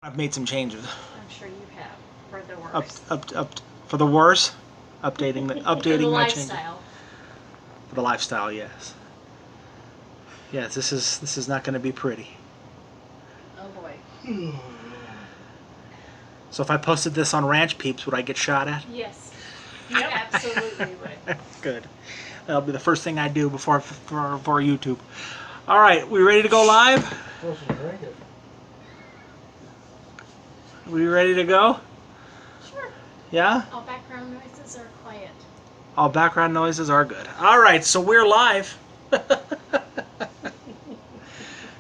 I've made some changes. I'm sure you have, for the worse. Up for the worse. Updating the my changes. lifestyle. For the lifestyle, yes. Yes, this is not going to be pretty. Oh boy. So if I posted this on Ranch Peeps, would I get shot at? Yes. You absolutely would. Good. That'll be the first thing I do before for YouTube. All right, we ready to go live? We ready to go? Sure. Yeah? All background noises are quiet. All background noises are good. All right, so we're live.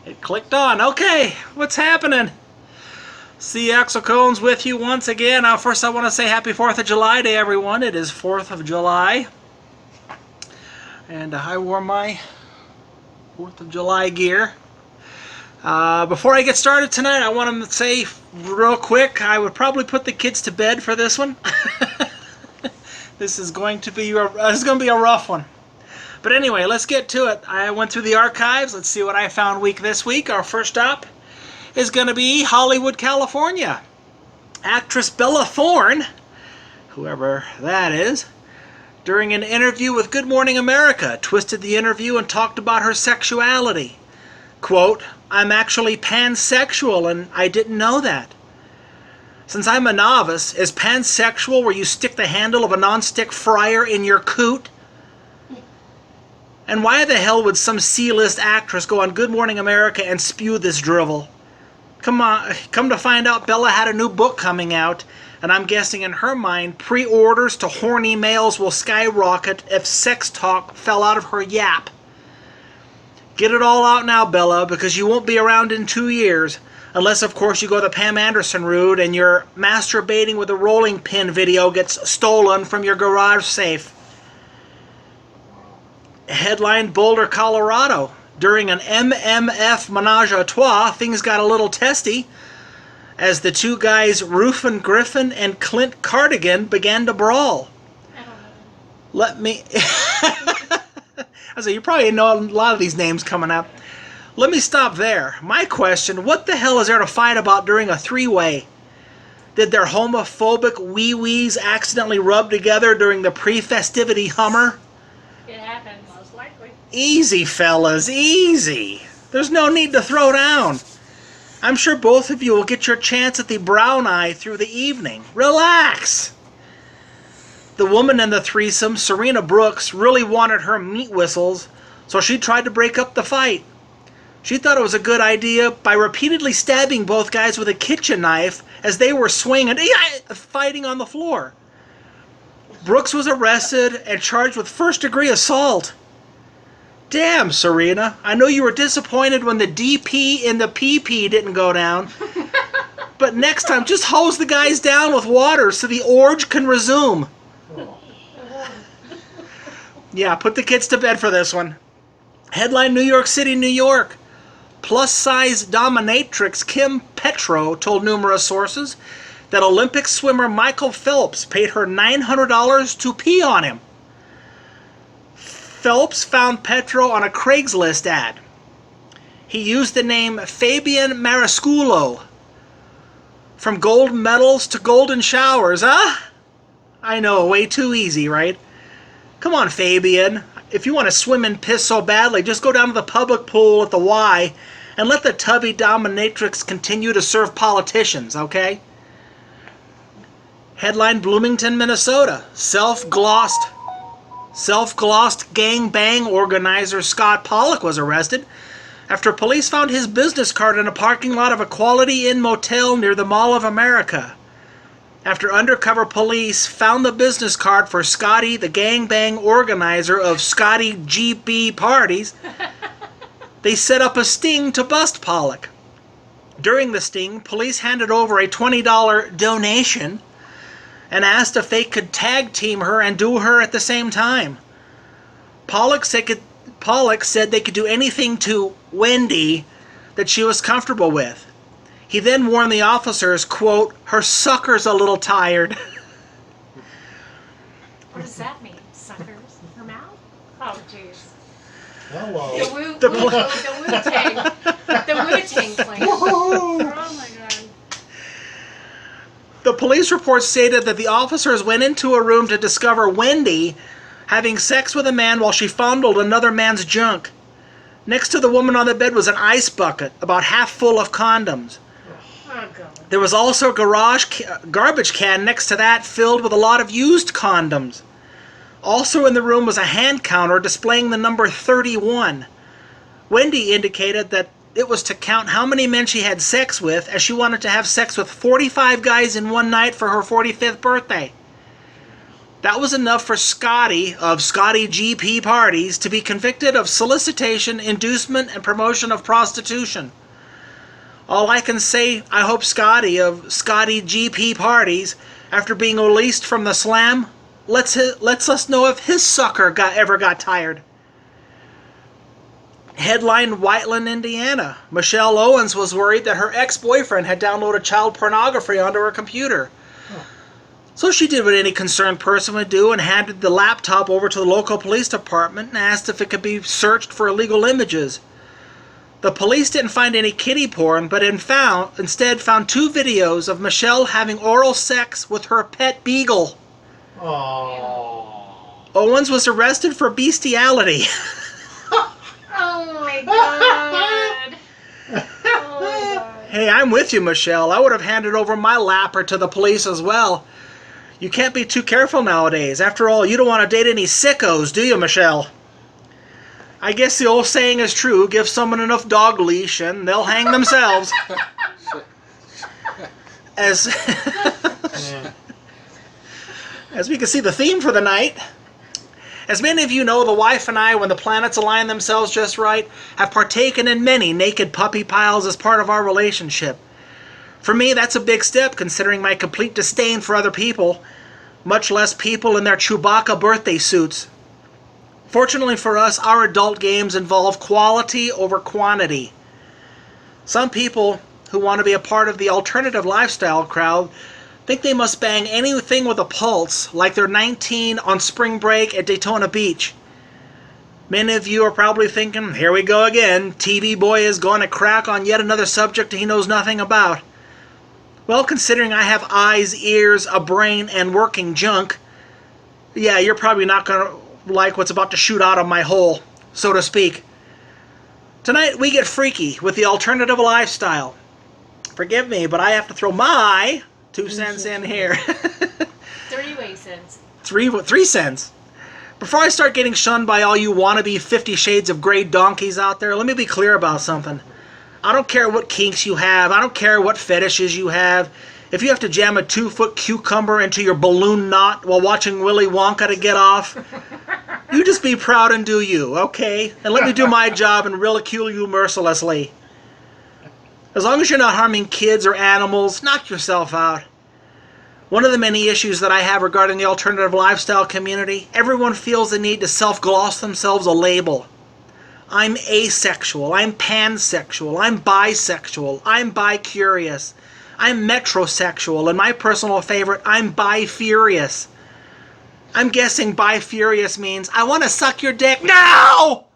It clicked on. Okay, what's happening? See, Axel Cohen's with you once again. Now, first I want to say happy 4th of July to everyone. It is 4th of July. And I wore my 4th of July gear. Before I get started tonight, I want to say real quick, I would probably put the kids to bed for this one. This is going to be a rough one. But anyway, let's get to it. I went through the archives. Let's see what I found this week. Our first stop is going to be Hollywood, California. Actress Bella Thorne, whoever that is, during an interview with Good Morning America, twisted the interview and talked about her sexuality. Quote, "I'm actually pansexual and I didn't know that. Since I'm a novice, is pansexual where you stick the handle of a non-stick fryer in your coot? And why the hell would some C-list actress go on Good Morning America and spew this drivel? Come to find out, Bella had a new book coming out, and I'm guessing in her mind, pre-orders to horny males will skyrocket if sex talk fell out of her yap. Get it all out now, Bella, because you won't be around in 2 years, unless, of course, you go the Pam Anderson route and your masturbating with a rolling pin video gets stolen from your garage safe." Headline, Boulder, Colorado. During an MMF menage a trois, things got a little testy as the two guys, Rufin Griffin and Clint Cardigan, began to brawl. I don't know. Let me... I say, you probably know a lot of these names coming up. Let me stop there. My question, what the hell is there to fight about during a three-way? Did their homophobic wee-wees accidentally rub together during the pre-festivity Hummer? It happens. Most likely. Easy, fellas, easy. There's no need to throw down. I'm sure both of you will get your chance at the brown eye through the evening. Relax. The woman in the threesome, Serena Brooks, really wanted her meat whistles, so she tried to break up the fight. She thought it was a good idea by repeatedly stabbing both guys with a kitchen knife as they were swinging, fighting on the floor. Brooks was arrested and charged with first-degree assault. Damn, Serena, I know you were disappointed when the DP in the PP didn't go down, but next time just hose the guys down with water so the orge can resume. Yeah, put the kids to bed for this one. Headline, New York City, New York. Plus-size dominatrix Kim Petro told numerous sources that Olympic swimmer Michael Phelps paid her $900 to pee on him. Phelps found Petro on a Craigslist ad. He used the name Fabian Marisculo. From gold medals to golden showers, huh? I know, way too easy, right? Come on, Fabian. If you want to swim and piss so badly, just go down to the public pool at the Y and let the tubby dominatrix continue to serve politicians, okay? Headline, Bloomington, Minnesota. Self-glossed gangbang organizer Scott Pollock was arrested after police found his business card in a parking lot of a Quality Inn motel near the Mall of America. After undercover police found the business card for Scotty, the gangbang organizer of Scotty GB parties, they set up a sting to bust Pollock. During the sting, police handed over a $20 donation and asked if they could tag team her and do her at the same time. Pollock said they could do anything to Wendy that she was comfortable with. He then warned the officers, quote, "Her sucker's a little tired." What does that mean? Suckers? Her mouth? Oh, jeez. Hello. The Wu-Tang. The Wu-Tang clan. Oh, my God. police report stated that the officers went into a room to discover Wendy having sex with a man while she fondled another man's junk. Next to the woman on the bed was an ice bucket, about half full of condoms. Oh, God. There was also a garbage can next to that filled with a lot of used condoms. Also in the room was a hand counter displaying the number 31. Wendy indicated that it was to count how many men she had sex with, as she wanted to have sex with 45 guys in one night for her 45th birthday. That was enough for Scotty of Scotty GP Parties to be convicted of solicitation, inducement, and promotion of prostitution. All I can say, I hope Scotty of Scotty GP Parties, after being released from the slam, lets us know if his sucker ever got tired. Headline: Whiteland, Indiana. Michelle Owens was worried that her ex-boyfriend had downloaded child pornography onto her computer. So she did what any concerned person would do and handed the laptop over to the local police department and asked if it could be searched for illegal images. The police didn't find any kiddie porn, but instead found 2 videos of Michelle having oral sex with her pet beagle. Oh. Owens was arrested for bestiality. Oh, my God. Oh, my God. Hey, I'm with you, Michelle. I would have handed over my lapper to the police as well. You can't be too careful nowadays. After all, you don't want to date any sickos, do you, Michelle? I guess the old saying is true. Give someone enough dog leash and they'll hang themselves. As we can see, the theme for the night. As many of you know, the wife and I, when the planets align themselves just right, have partaken in many naked puppy piles as part of our relationship. For me, that's a big step, considering my complete disdain for other people, much less people in their Chewbacca birthday suits. Fortunately for us, our adult games involve quality over quantity. Some people who want to be a part of the alternative lifestyle crowd think they must bang anything with a pulse, like they're 19 on spring break at Daytona Beach. Many of you are probably thinking, here we go again, TV boy is going to crack on yet another subject he knows nothing about. Well, considering I have eyes, ears, a brain, and working junk, yeah, you're probably not going to like what's about to shoot out of my hole, so to speak. Tonight we get freaky with the alternative lifestyle. Forgive me, but I have to throw my 2 cents in here. 3 cents. 3 cents. Before I start getting shunned by all you wannabe 50 Shades of Grey donkeys out there, let me be clear about something. I don't care what kinks you have. I don't care what fetishes you have. If you have to jam a 2-foot cucumber into your balloon knot while watching Willy Wonka to get off, you just be proud and do you, okay? And let me do my job and ridicule you mercilessly. As long as you're not harming kids or animals, knock yourself out. One of the many issues that I have regarding the alternative lifestyle community, everyone feels the need to self-gloss themselves a label. I'm asexual, I'm pansexual, I'm bisexual, I'm bi-curious, I'm metrosexual, and my personal favorite, I'm bi-furious. I'm guessing bi-furious means, I want to suck your dick now!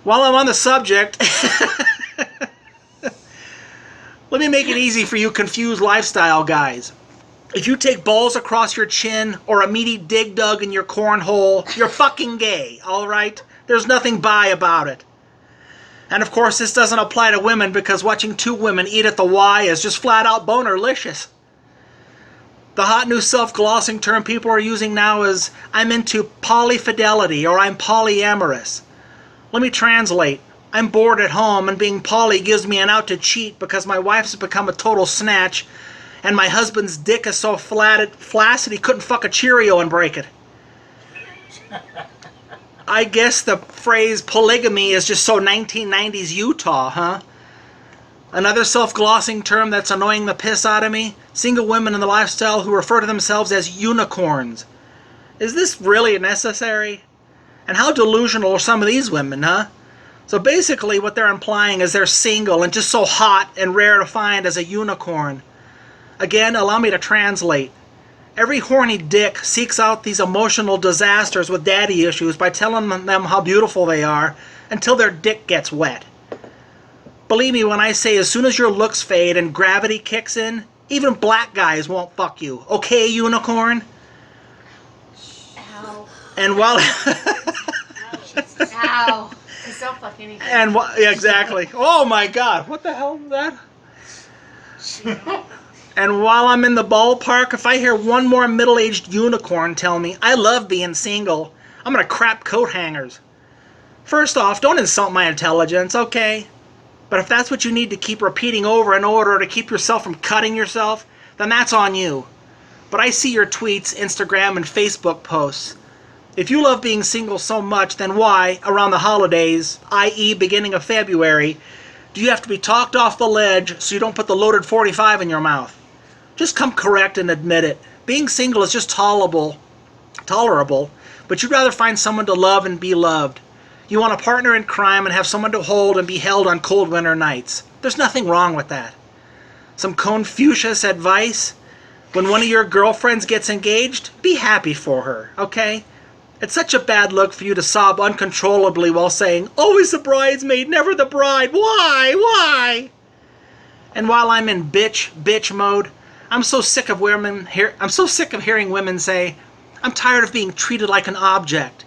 While I'm on the subject, let me make it easy for you confused lifestyle guys. If you take balls across your chin or a meaty dig dug in your cornhole, you're fucking gay, alright? There's nothing bi about it. And of course this doesn't apply to women because watching 2 women eat at the Y is just flat out bonerlicious. The hot new self-glossing term people are using now is, I'm into polyfidelity or I'm polyamorous. Let me translate. I'm bored at home and being poly gives me an out to cheat because my wife's become a total snatch and my husband's dick is so flaccid he couldn't fuck a Cheerio and break it. I guess the phrase polygamy is just so 1990s Utah, huh? Another self-glossing term that's annoying the piss out of me, single women in the lifestyle who refer to themselves as unicorns. Is this really necessary? And how delusional are some of these women, huh? So basically what they're implying is they're single and just so hot and rare to find as a unicorn. Again, allow me to translate. Every horny dick seeks out these emotional disasters with daddy issues by telling them how beautiful they are until their dick gets wet. Believe me when I say as soon as your looks fade and gravity kicks in, even black guys won't fuck you. Okay, unicorn? Ow. And while... Ow. Just don't fuck anything. And yeah, exactly. Oh my God! What the hell was that? And while I'm in the ballpark, if I hear one more middle-aged unicorn tell me I love being single, I'm gonna crap coat hangers. First off, don't insult my intelligence, okay? But if that's what you need to keep repeating over in order to keep yourself from cutting yourself, then that's on you. But I see your tweets, Instagram, and Facebook posts. If you love being single so much, then why, around the holidays, i.e. beginning of February, do you have to be talked off the ledge so you don't put the loaded 45 in your mouth? Just come correct and admit it. Being single is just tolerable, but you'd rather find someone to love and be loved. You want a partner in crime and have someone to hold and be held on cold winter nights. There's nothing wrong with that. Some Confucius advice? When one of your girlfriends gets engaged, be happy for her, okay? It's such a bad look for you to sob uncontrollably while saying, always the bridesmaid, never the bride. Why? Why? And while I'm in bitch mode, I'm so sick of hearing women say, I'm tired of being treated like an object.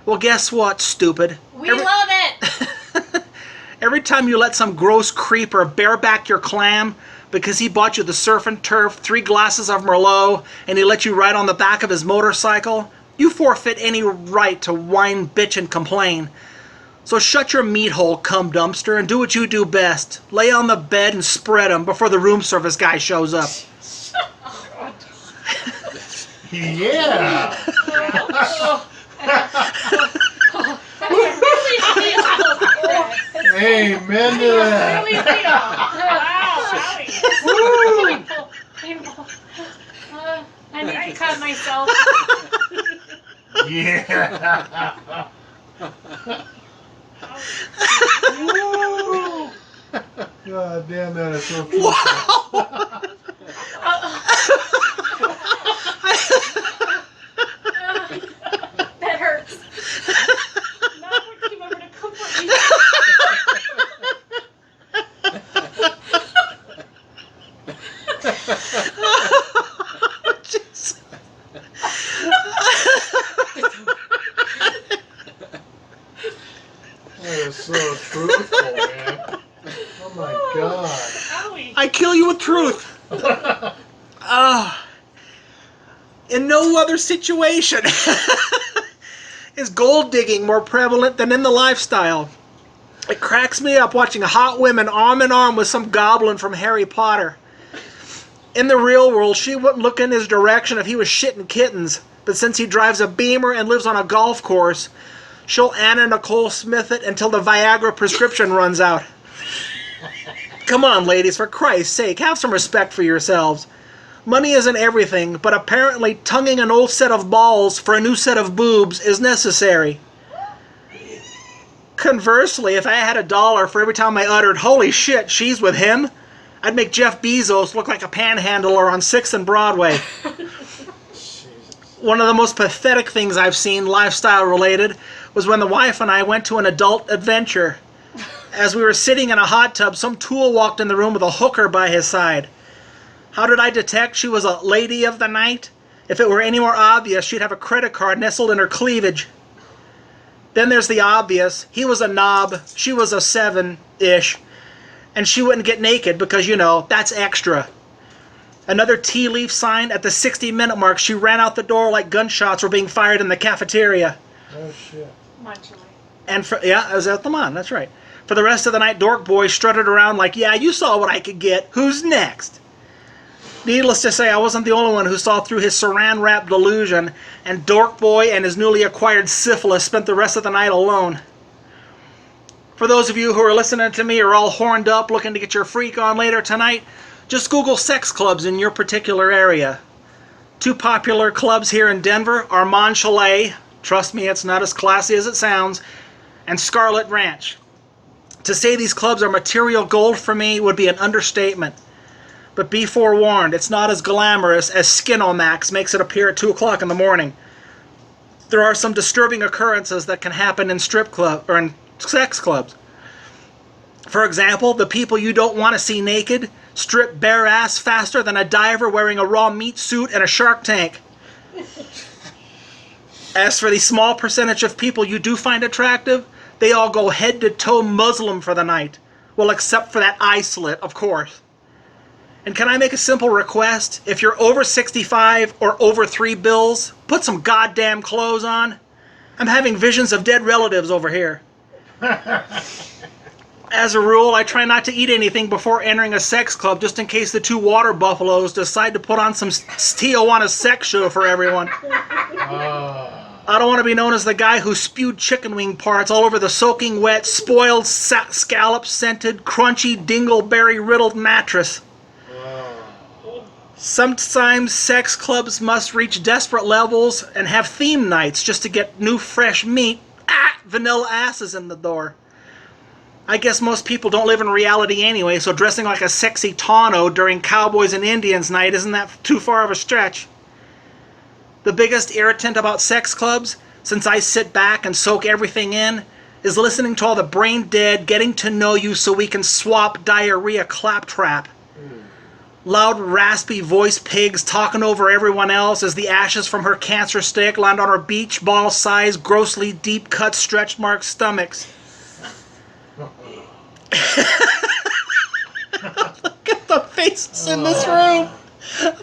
Well, guess what, stupid? We love it! Every time you let some gross creeper bareback your clam because he bought you the surf and turf, 3 glasses of Merlot, and he let you ride on the back of his motorcycle, you forfeit any right to whine, bitch, and complain. So shut your meat hole, cum dumpster, and do what you do best. Lay on the bed and spread 'em before the room service guy shows up. Yeah. Amen to that. Really real. Wow, painful. I need to cut myself. Yeah. God damn, that is so cool. Wow! That hurts. Now what came over to comfort you. Jeez. That is so truthful, man. Oh my God. Owie. I kill you with truth. In no other situation is gold digging more prevalent than in the lifestyle. It cracks me up watching hot women arm in arm with some goblin from Harry Potter. In the real world, she wouldn't look in his direction if he was shitting kittens, but since he drives a Beamer and lives on a golf course, she'll Anna Nicole Smith it until the Viagra prescription runs out. Come on, ladies, for Christ's sake, have some respect for yourselves. Money isn't everything, but apparently tonguing an old set of balls for a new set of boobs is necessary. Conversely, if I had $1 for every time I uttered, holy shit, she's with him, I'd make Jeff Bezos look like a panhandler on 6th and Broadway. One of the most pathetic things I've seen, lifestyle related, was when the wife and I went to an adult adventure. As we were sitting in a hot tub, some tool walked in the room with a hooker by his side. How did I detect she was a lady of the night? If it were any more obvious, she'd have a credit card nestled in her cleavage. Then there's the obvious. He was a knob, she was a 7-ish, and she wouldn't get naked because, you know, that's extra. Another tea leaf sign at the 60-minute mark, she ran out the door like gunshots were being fired in the cafeteria. Oh shit. Muchly. And I was at the Mon, that's right. For the rest of the night, Dork Boy strutted around like, yeah, you saw what I could get. Who's next? Needless to say, I wasn't the only one who saw through his saran-wrap delusion, and Dork Boy and his newly acquired syphilis spent the rest of the night alone. For those of you who are listening to me or all horned up looking to get your freak on later tonight, just Google sex clubs in your particular area. 2 popular clubs here in Denver are Mon Chalet, trust me, it's not as classy as it sounds, and Scarlet Ranch. To say these clubs are material gold for me would be an understatement. But be forewarned, it's not as glamorous as Skinomax makes it appear at 2 o'clock in the morning. There are some disturbing occurrences that can happen in strip club or in sex clubs. For example, the people you don't want to see naked strip bare ass faster than a diver wearing a raw meat suit and a shark tank. As for the small percentage of people you do find attractive, they all go head to toe Muslim for the night. Well, except for that eye slit, of course. And can I make a simple request? If you're over 65 or over 3 bills, put some goddamn clothes on. I'm having visions of dead relatives over here. As a rule, I try not to eat anything before entering a sex club just in case the 2 water buffaloes decide to put on some Tijuana sex show for everyone. I don't want to be known as the guy who spewed chicken wing parts all over the soaking wet, spoiled, scallop-scented, crunchy, dingleberry-riddled mattress. Sometimes sex clubs must reach desperate levels and have theme nights just to get new fresh meat, vanilla asses in the door. I guess most people don't live in reality anyway, so dressing like a sexy Tawno during Cowboys and Indians night isn't that too far of a stretch. The biggest irritant about sex clubs, since I sit back and soak everything in, is listening to all the brain dead getting to know you so we can swap diarrhea claptrap. Loud, raspy voice pigs talking over everyone else as the ashes from her cancer stick land on her beach ball-sized, grossly deep-cut, stretch-marked stomachs. Look at the faces in this room.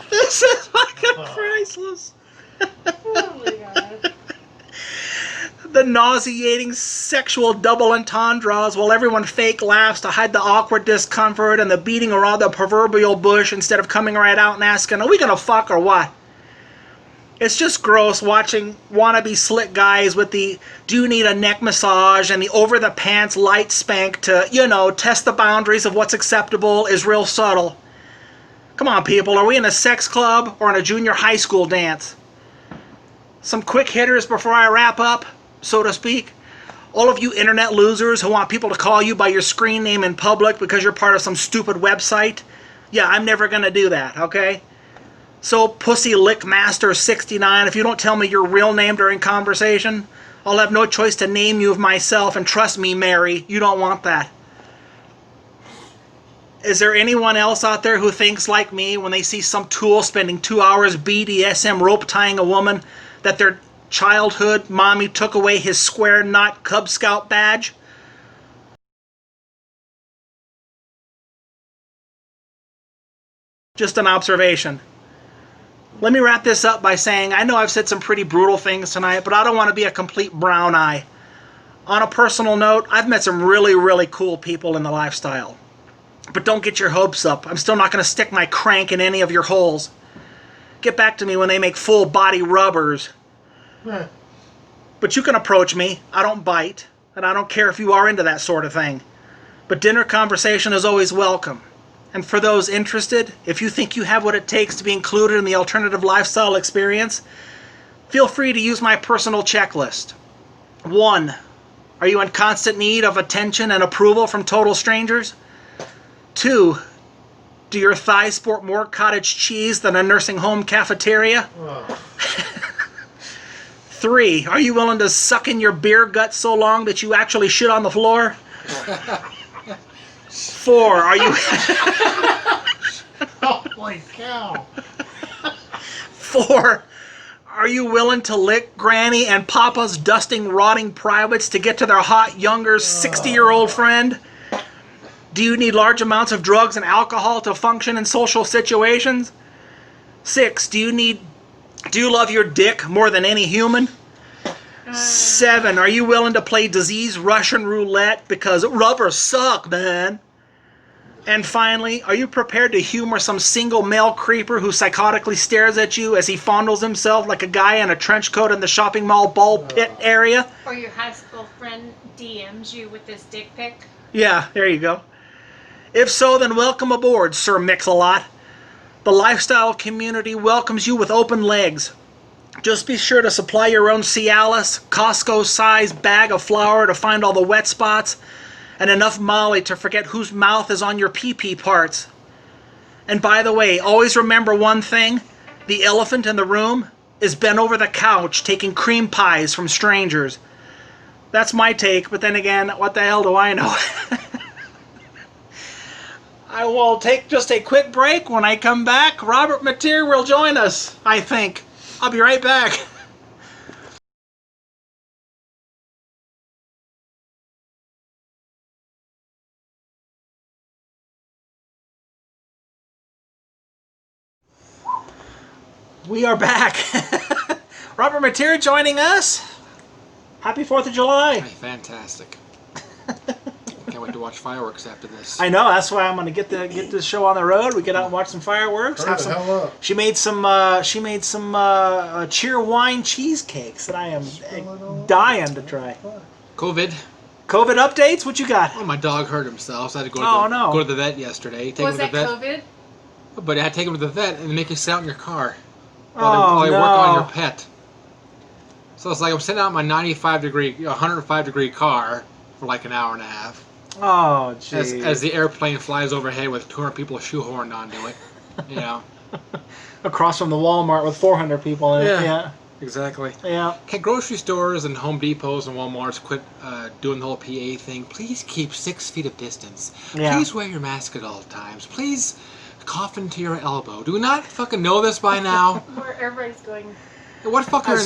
This is fucking priceless. Oh my god. The nauseating sexual double entendres while everyone fake laughs to hide the awkward discomfort and the beating around the proverbial bush instead of coming right out and asking, are we gonna fuck or what? It's just gross watching wannabe slick guys with the do you need a neck massage and the over the pants light spank to, test the boundaries of what's acceptable is real subtle. Come on people, are we in a sex club or in a junior high school dance? Some quick hitters before I wrap up, so to speak. All of you internet losers who want people to call you by your screen name in public because you're part of some stupid website. Yeah, I'm never going to do that, okay? So, Pussy Lick Master 69, if you don't tell me your real name during conversation, I'll have no choice to name you of myself, and trust me, Mary, you don't want that. Is there anyone else out there who thinks like me when they see some tool spending 2 hours BDSM rope tying a woman that their childhood mommy took away his square knot Cub Scout badge? Just an observation. Let me wrap this up by saying I know I've said some pretty brutal things tonight, but I don't want to be a complete brown eye. On a personal note, I've met some really, really cool people in the lifestyle. But don't get your hopes up. I'm still not going to stick my crank in any of your holes. Get back to me when they make full body rubbers. But you can approach me. I don't bite. And I don't care if you are into that sort of thing. But dinner conversation is always welcome. And for those interested, if you think you have what it takes to be included in the alternative lifestyle experience, feel free to use my personal checklist. 1. Are you in constant need of attention and approval from total strangers? 2. Do your thighs sport more cottage cheese than a nursing home cafeteria? 3. Are you willing to suck in your beer gut so long that you actually shit on the floor? 4. Are you... Holy cow. 4. Are you willing to lick Granny and Papa's dusting, rotting privates to get to their hot, younger, 60-year-old friend? Do you need large amounts of drugs and alcohol to function in social situations? 6. Do you love your dick more than any human? 7. Are you willing to play disease Russian roulette because rubbers suck, man? And finally, are you prepared to humor some single male creeper who psychotically stares at you as he fondles himself like a guy in a trench coat in the shopping mall ball pit area? Or your high school friend DMs you with this dick pic? Yeah, there you go. If so, then welcome aboard, Sir Mix-a-Lot. The lifestyle community welcomes you with open legs. Just be sure to supply your own Cialis, Costco-sized bag of flour to find all the wet spots, and enough Molly to forget whose mouth is on your pee-pee parts. And by the way, always remember one thing. The elephant in the room is bent over the couch taking cream pies from strangers. That's my take, but then again, what the hell do I know? I will take just a quick break. When I come back, Robert Mateer will join us, I think. I'll be right back. We are back. Robert Mateer joining us. Happy 4th of July. Hey, fantastic. Can't wait to watch fireworks after this. I know, that's why I'm going to get the show on the road. We get out and watch some fireworks. Hurry the hell up. She made some cheer wine cheesecakes that I am dying to try. COVID. COVID updates? What you got? Oh, my dog hurt himself, so I had to go to the vet yesterday. Take Was him to that the vet. COVID? But I had to take him to the vet and they make you sit out in your car Oh, while they no. work on your pet. So it's like I'm sitting out in my 105 degree car for like an hour and a half. Oh, jeez. As the airplane flies overhead with 200 people shoehorned onto it. You know. Across from the Walmart with 400 people in it. Yeah. Yeah. Exactly. Yeah. Can grocery stores and Home Depots and Walmarts quit doing the whole PA thing? Please keep 6 feet of distance. Yeah. Please wear your mask at all times. Please cough into your elbow. Do we not fucking know this by now? Where everybody's going. What fucker?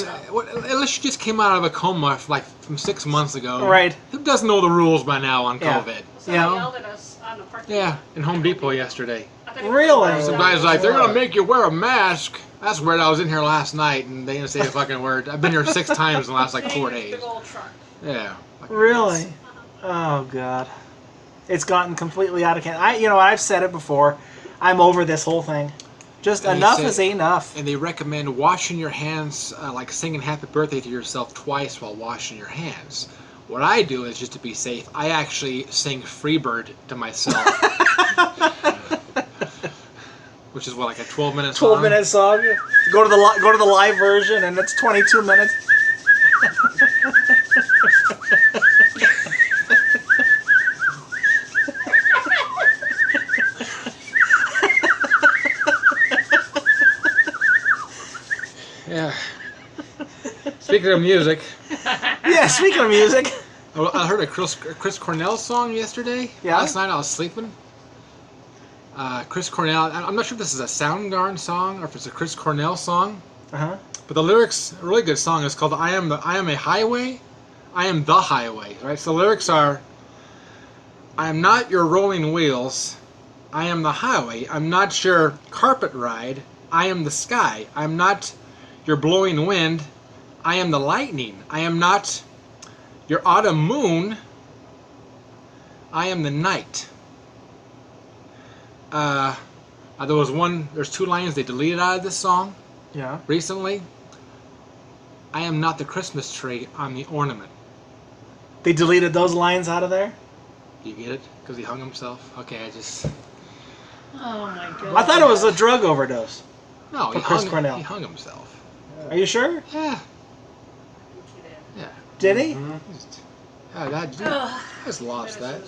Unless you just came out of a coma from 6 months ago. Right. Who doesn't know the rules by now on Yeah. COVID? Somebody Yeah. yelled at us on the parking Yeah, lot. in Home Depot yesterday. I thought it was Really? the Some worst. guy's like, they're gonna make you wear a mask. That's weird. I was in here last night and they didn't say a fucking word. I've been here 6 times in the last like 4 Big, days. big old truck. Yeah. Really? Oh, God. It's gotten completely out of hand. I've said it before. I'm over this whole thing. Just And he enough said- is enough. And they recommend washing your hands, like singing happy birthday to yourself twice while washing your hands. What I do is, just to be safe, I actually sing Freebird to myself. Which is what, like a 12-minute song? 12-minute song. Go to the live version, and it's 22 minutes. Yeah. Speaking of music, Yeah. Speaking of music. I heard a Chris Cornell song yesterday. Yeah? Last night I was sleeping. Chris Cornell, I'm not sure if this is a Soundgarden song or if it's a Chris Cornell song, Uh-huh. but the lyrics, a really good song. It's called I Am a Highway, I Am the Highway, right? So the lyrics are, I am not your rolling wheels, I am the highway. I'm not your carpet ride, I am the sky. I'm not your blowing wind, I am the lightning. I am not your autumn moon, I am the night. There's 2 lines they deleted out of this song Yeah. recently. I am not the Christmas tree, I'm the ornament. They deleted those lines out of there? You get it? Because he hung himself? Okay, Oh my god. I thought it was a drug overdose. No, For he Chris hung, Cornell. he hung himself. Are you sure? Yeah, yeah. Did he? Yeah, I just lost that.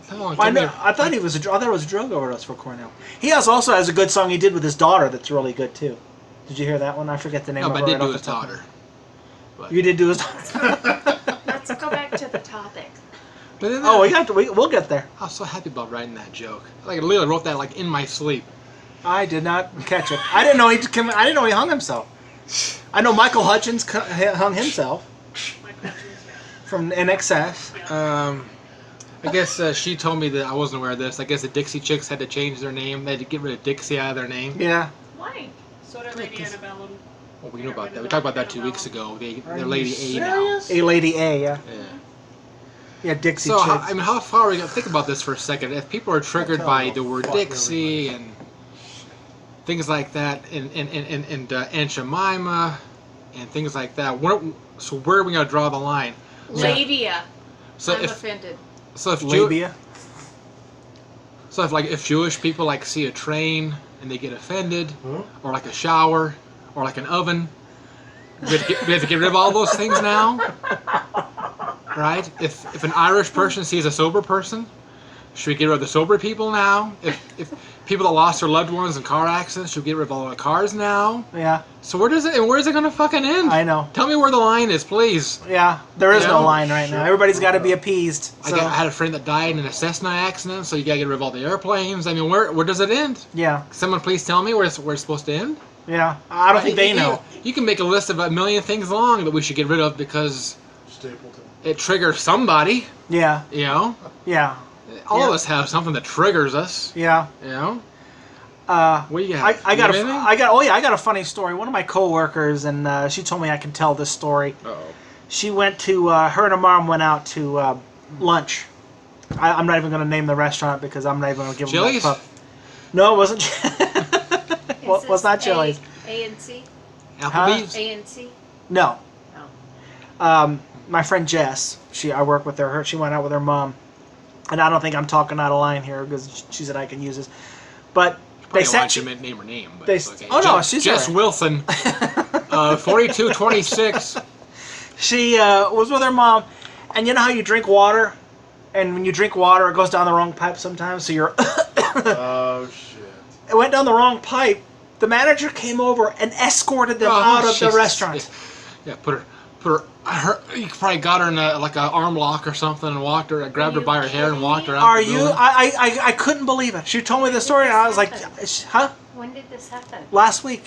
How long it I took me know. to- I thought it was a drug overdose for Cornell. He also has a good song he did with his daughter that's really good too. Did you hear that one? I forget the name No, of but it. I did right do off his the top. daughter. But, You did do his daughter. Let's go back to the topic. but then Oh, we'll get there. I was so happy about writing that joke. Like, I literally wrote that like in my sleep. I did not catch it. I didn't know he hung himself. I know Michael Hutchins hung himself from NXS. I guess she told me that I wasn't aware of this. I guess the Dixie Chicks had to change their name. They had to get rid of Dixie out of their name. Yeah. Why? So did Lady Annabelle. Well, we knew about that. We talked about that 2 weeks ago. They're Lady A now. A Lady A, yeah. Yeah. Yeah, Dixie So, Chicks. how far are we going to think about this for a second? If people are triggered by the word Dixie and things like that, and Aunt Jemima and things like that, where are we going to draw the line? Labia. So I'm if offended. Labia. if Jewish people like see a train and they get offended, Huh? or like a shower, or like an oven, we have to get rid of all those things now, right? If an Irish person sees a sober person, Should we get rid of the sober people now? If people that lost their loved ones in car accidents, should we get rid of all the cars now? Yeah, So where's it gonna fucking end? I know. Tell me where the line is, please. Yeah, there is no Yeah. line right now. Everybody's got to be appeased. So, I had a friend that died in a Cessna accident, so you gotta get rid of all the airplanes. I mean, where does it end? yeah, Someone please tell me where it's supposed to end? yeah. I don't think they know. You can make a list of a million things long that we should get rid of because Stapleton. it triggers somebody, Yeah, you know? yeah, All Yeah. of us have something that triggers us, yeah. you know? What do you I, have? I You got have a, anything? I got a funny story. One of my coworkers, and she told me I can tell this story. Uh-oh. She went to, her and her mom went out to lunch. I'm not even going to name the restaurant because I'm not even going to give Chili's? them that pup. No, it wasn't. well, Is was not this Chili's. A&C? Applebee's? A&C? No. No. My friend Jess, I work with her. She went out with her mom, and I don't think I'm talking out of line here because she said I can use this. But Probably they want sent. you to name her name. But they- it's okay. oh, no, she's Jess alright. Wilson, 4226. She was with her mom, and you know how you drink water, and when you drink water, it goes down the wrong pipe sometimes. So you're. Oh shit. It went down the wrong pipe. The manager came over and escorted them out of the Jesus. restaurant. Yeah, put her. You probably got her in like an arm lock or something and walked her, grabbed her by her hair and walked her out. Are the you? building. I couldn't believe it. She told me the story, and I was like, huh? When did this happen? Last week.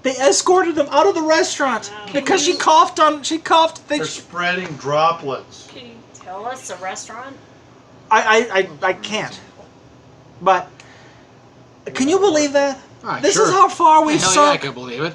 They escorted them out of the restaurant because she coughed on. She coughed. They're spreading droplets. Can you tell us the restaurant? I can't. But can you believe that? Alright, This sure. is how far we've Hell yeah, I sunk. can believe it.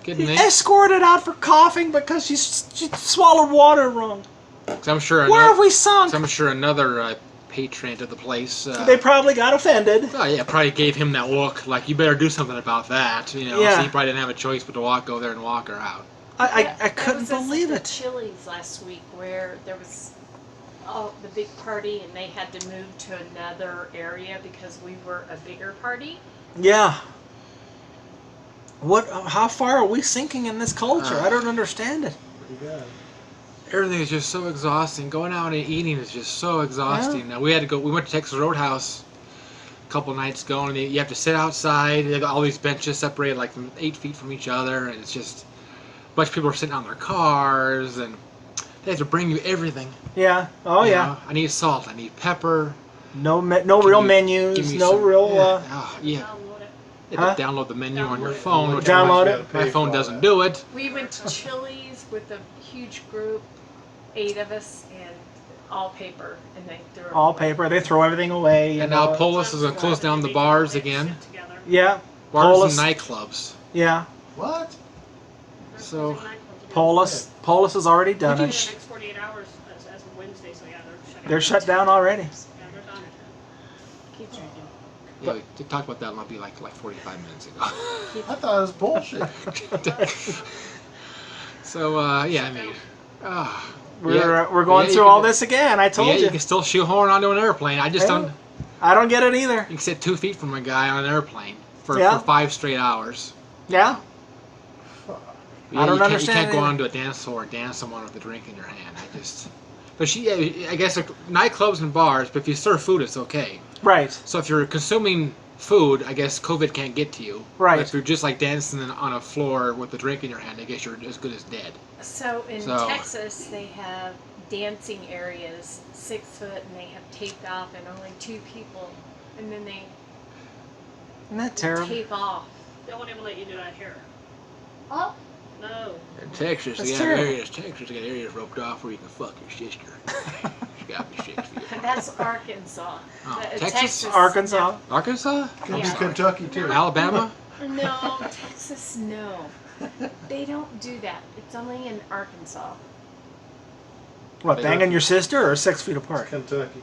Kidding me? Escorted out for coughing because she swallowed water wrong. 'Cause I'm sure. Where have we sunk? I'm sure another patron of the place. They probably got offended. Oh yeah, probably gave him that look, like you better do something about that, you know. Yeah. So he probably didn't have a choice but to go there and walk her out. I That couldn't was us at believe the it. Chili's last week where there was the big party and they had to move to another area because we were a bigger party. Yeah. What? How far are we sinking in this culture? I don't understand it. Pretty good. Everything is just so exhausting. Going out and eating is just so exhausting. Now we had to go. We went to Texas Roadhouse a couple nights ago, and you have to sit outside. They got all these benches separated like 8 feet from each other, and it's just a bunch of people are sitting on their cars, and they have to bring you everything. Yeah. Oh you yeah. know? I need salt. I need pepper. No Can real you menus. give me No some- real. Yeah. Oh, yeah. Download it. You have to Huh? download the menu on your Download it. phone, which Download it. my phone doesn't do it. We went to Chili's with a huge group, 8 of us, and all paper, and they threw it All away. paper. They throw everything away. You And know. now Polis is going to close down the bars again. Yeah. Bars Polis. and nightclubs. Yeah. What? So, Polis has already done The it. next 48 hours as of Wednesday, so yeah, They're shut down already. Yeah, they're done. Keep drinking. yeah, we talked about that maybe like 45 minutes ago. I thought it was bullshit. So, yeah, I mean, We're going you through can- all this again. I told yeah, you. you can still shoehorn onto an airplane. I just Yeah. don't. I don't get it either. You can sit 2 feet from a guy on an airplane for Yeah. 5 straight hours. Yeah. Yeah, I don't you can't, understand You can't go either. onto a dance floor and dance someone with a drink in your hand. I just. But I guess like, nightclubs and bars. But if you serve food, it's okay. Right. So if you're consuming food, I guess COVID can't get to you. Right. But if you're just like dancing on a floor with a drink in your hand, I guess you're as good as dead. So in So- Texas, they have dancing areas, 6 foot, and they have taped off, and only 2 people, and then they Isn't that terrible? tape off. They won't even let you do that here. Oh, No. In Texas, That's they terrible. got areas roped off where you can fuck your sister. She got me 6 feet. that's Arkansas. Oh, The- Texas? Arkansas. Arkansas? Could be Yeah. Kentucky too. Alabama? No, Texas, no. They don't do that. It's only in Arkansas. What, banging your sister or 6 feet apart? Kentucky.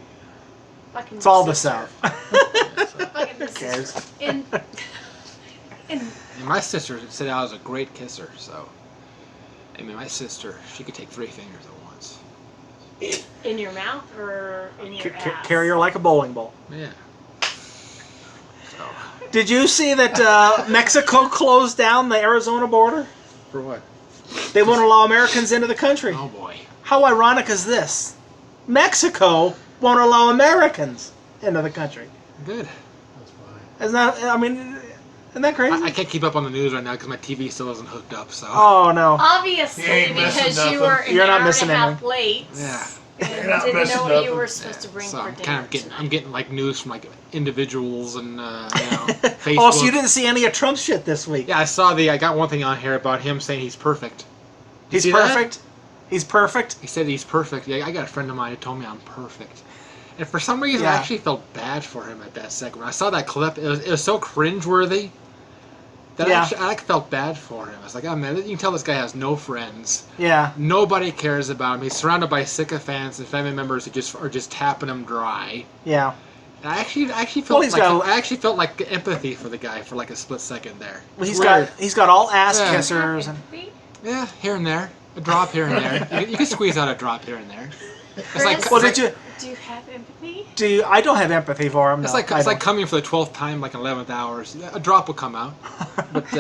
Fucking It's all the sister. South. Fucking Who cares? sister. In And my sister said I was a great kisser, so. I mean, my sister, she could take 3 fingers at once. in your mouth or in your ass? Carry her like a bowling ball. Yeah. So, Did you see that Mexico closed down the Arizona border? for what? They won't allow Americans into the country. Oh boy. How ironic is this? Mexico won't allow Americans into the country. Good. That's fine. Isn't that? I mean, isn't that crazy? I can't keep up on the news right now because my TV still isn't hooked up. So. Oh no. Obviously, You ain't missing because you nothing. were an You're not hour missing and a half anything. late. Yeah. And You're not didn't missing know what you nothing. were supposed to bring So for I'm dinner kind of getting, tonight. I'm getting like news from like individuals and Facebook. Oh, so you didn't see any of Trump's shit this week? Yeah, I got one thing on here about him saying he's perfect. Did you He's see that? perfect. He's perfect. He said he's perfect. Yeah, I got a friend of mine who told me I'm perfect. And for some reason, Yeah. I actually felt bad for him at that second. When I saw that clip, it was so cringeworthy that Yeah. I like, felt bad for him. I was like, oh man, you can tell this guy has no friends. Yeah. Nobody cares about him. He's surrounded by sycophants and family members who are just tapping him dry. Yeah. And I actually Well, felt felt like empathy for the guy for like a split second there. Well, It's weird. he's got all ass Yeah. kissers and Empathy? Yeah, here and there, a drop here and there. You can squeeze out a drop here and there. It's like Chris? well, it's did like, you Do you have empathy? do you, I don't have empathy for him. It's no, like I it's like don't. coming for the 12th time, like 11th hours. A drop will come out, but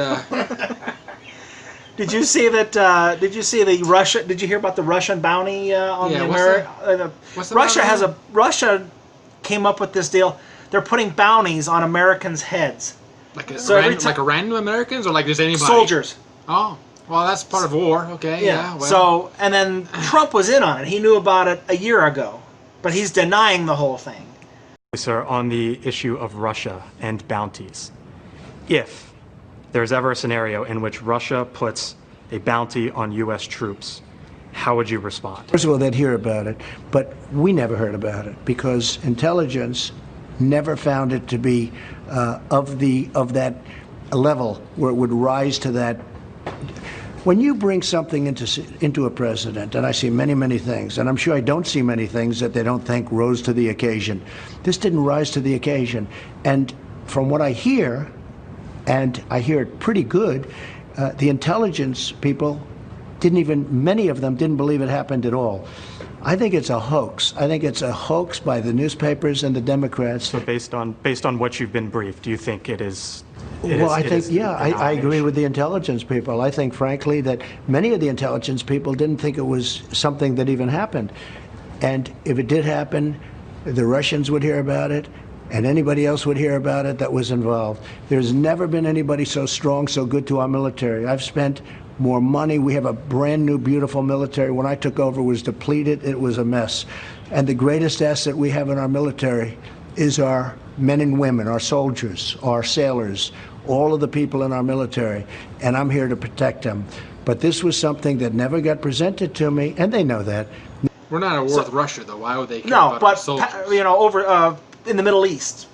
Did you see that? Did you see the Russia? Did you hear about the Russian bounty on Yeah, the what's America? what's the Russia matter has now? Russia came up with this deal. They're putting bounties on Americans' heads. like a So every random, like a random Americans or like just anybody. Soldiers. Oh, well, that's part of war. Okay, yeah. Well, So and then Trump was in on it. He knew about it a year ago, but he's denying the whole thing. Sir, on the issue of Russia and bounties. If there's ever a scenario in which Russia puts a bounty on U.S. troops, how would you respond? First of all, they'd hear about it, but we never heard about it because intelligence never found it to be of that level where it would rise to that. When you bring something into a president, and I see many, many things, and I'm sure I don't see many things that they don't think rose to the occasion. This didn't rise to the occasion. And from what I hear, and I hear it pretty good, the intelligence people many of them didn't believe it happened at all. I think it's a hoax. I think it's a hoax by the newspapers and the Democrats. So based on what you've been briefed, do you think it is? Well, I think, yeah, I agree with the intelligence people. I think, frankly, that many of the intelligence people didn't think it was something that even happened. And if it did happen, the Russians would hear about it, and anybody else would hear about it that was involved. There's never been anybody so strong, so good to our military. I've spent more money. We have a brand new, beautiful military. When I took over, it was depleted. It was a mess. And the greatest asset we have in our military is our men and women, our soldiers, our sailors, all of the people in our military. And I'm here to protect them. But this was something that never got presented to me, and they know that. we're not at war with Russia, though. Why would they care No, about our but soldiers? over in the Middle East.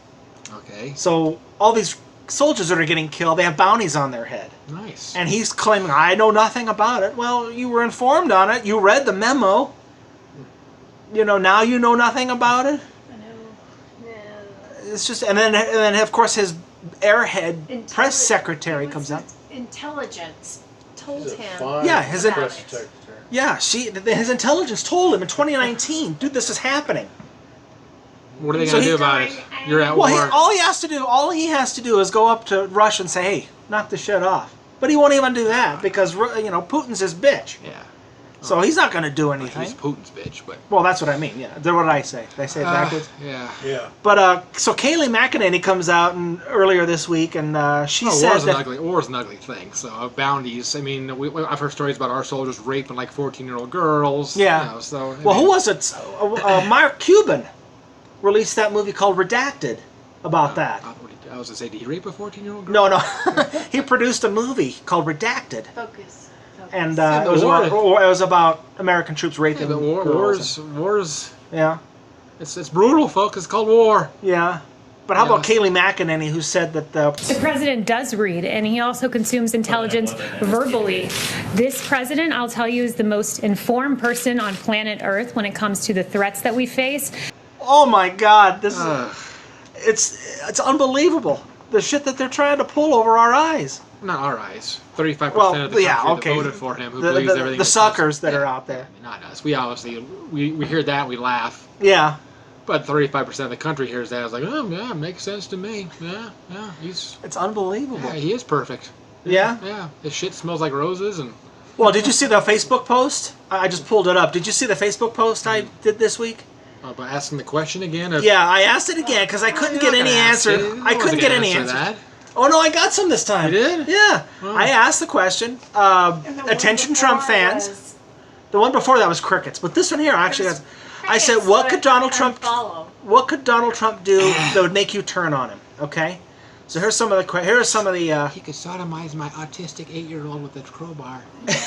Okay, So all these soldiers that are getting killed, they have bounties on their head. nice. And he's claiming, I know nothing about it. Well, you were informed on it. You read the memo. Now you know nothing about it. I know. It's just, and then of course his airhead press secretary It was comes out. Intelligence told He's a him. fine Yeah, his about press it. secretary. Yeah, his intelligence told him in 2019, dude, this is happening. What are they So going to he- do about it? You're at Well, war. all he has to do is go up to Russia and say, hey, knock the shit off. But he won't even do that because Putin's his bitch. Yeah, So he's not going to do anything. he's Putin's bitch, but Well, that's what I mean. Yeah, what did I say? Did I say it backwards? yeah. Yeah. But so Kayleigh McEnany comes out earlier this week, and she said War's that an ugly thing. So bounties. I mean, I've heard stories about our soldiers raping like 14-year-old girls. Yeah. So well, who was it? Mark Cuban released that movie called Redacted about that. I was gonna say, did he rape a 14-year-old girl? No, he produced a movie called Redacted, Focus. and Yeah, it was war- about, it was about American troops Yeah, raping but girls. wars. Yeah, It's brutal, folks. It's called war. yeah. But how about Yeah. Kayleigh McEnany, who said that The president does read, and he also consumes intelligence verbally. This president, I'll tell you, is the most informed person on planet Earth when it comes to the threats that we face. oh my God, this is it's unbelievable. The shit that they're trying to pull over our eyes. Not our eyes. 35% Well, of the yeah, country okay. that voted for him, who The- believes the- everything. the that suckers says- that are yeah, out there. yeah, not us. We obviously we hear that and we laugh. Yeah, But 35% of the country hears that. It's like, oh yeah, makes sense to me. Yeah, he's it's unbelievable. yeah, he is perfect. Yeah. Yeah, his shit smells like roses and. Well, did you see the Facebook post? I just pulled it up. Did you see the Facebook post I did this week? By asking the question again? Yeah, I asked it again because I couldn't get any answer. I couldn't get any answer. That. Oh no, I got some this time. You did? Yeah. Oh. I asked the question. And the one Attention, Trump before fans. was- The one before that was crickets, but this one here actually has. I said, Crickets, what but could Donald I Trump? follow? What could Donald Trump do that would make you turn on him? Okay. So here's some of the. Here's some of the. He could sodomize my autistic 8-year-old with a crowbar.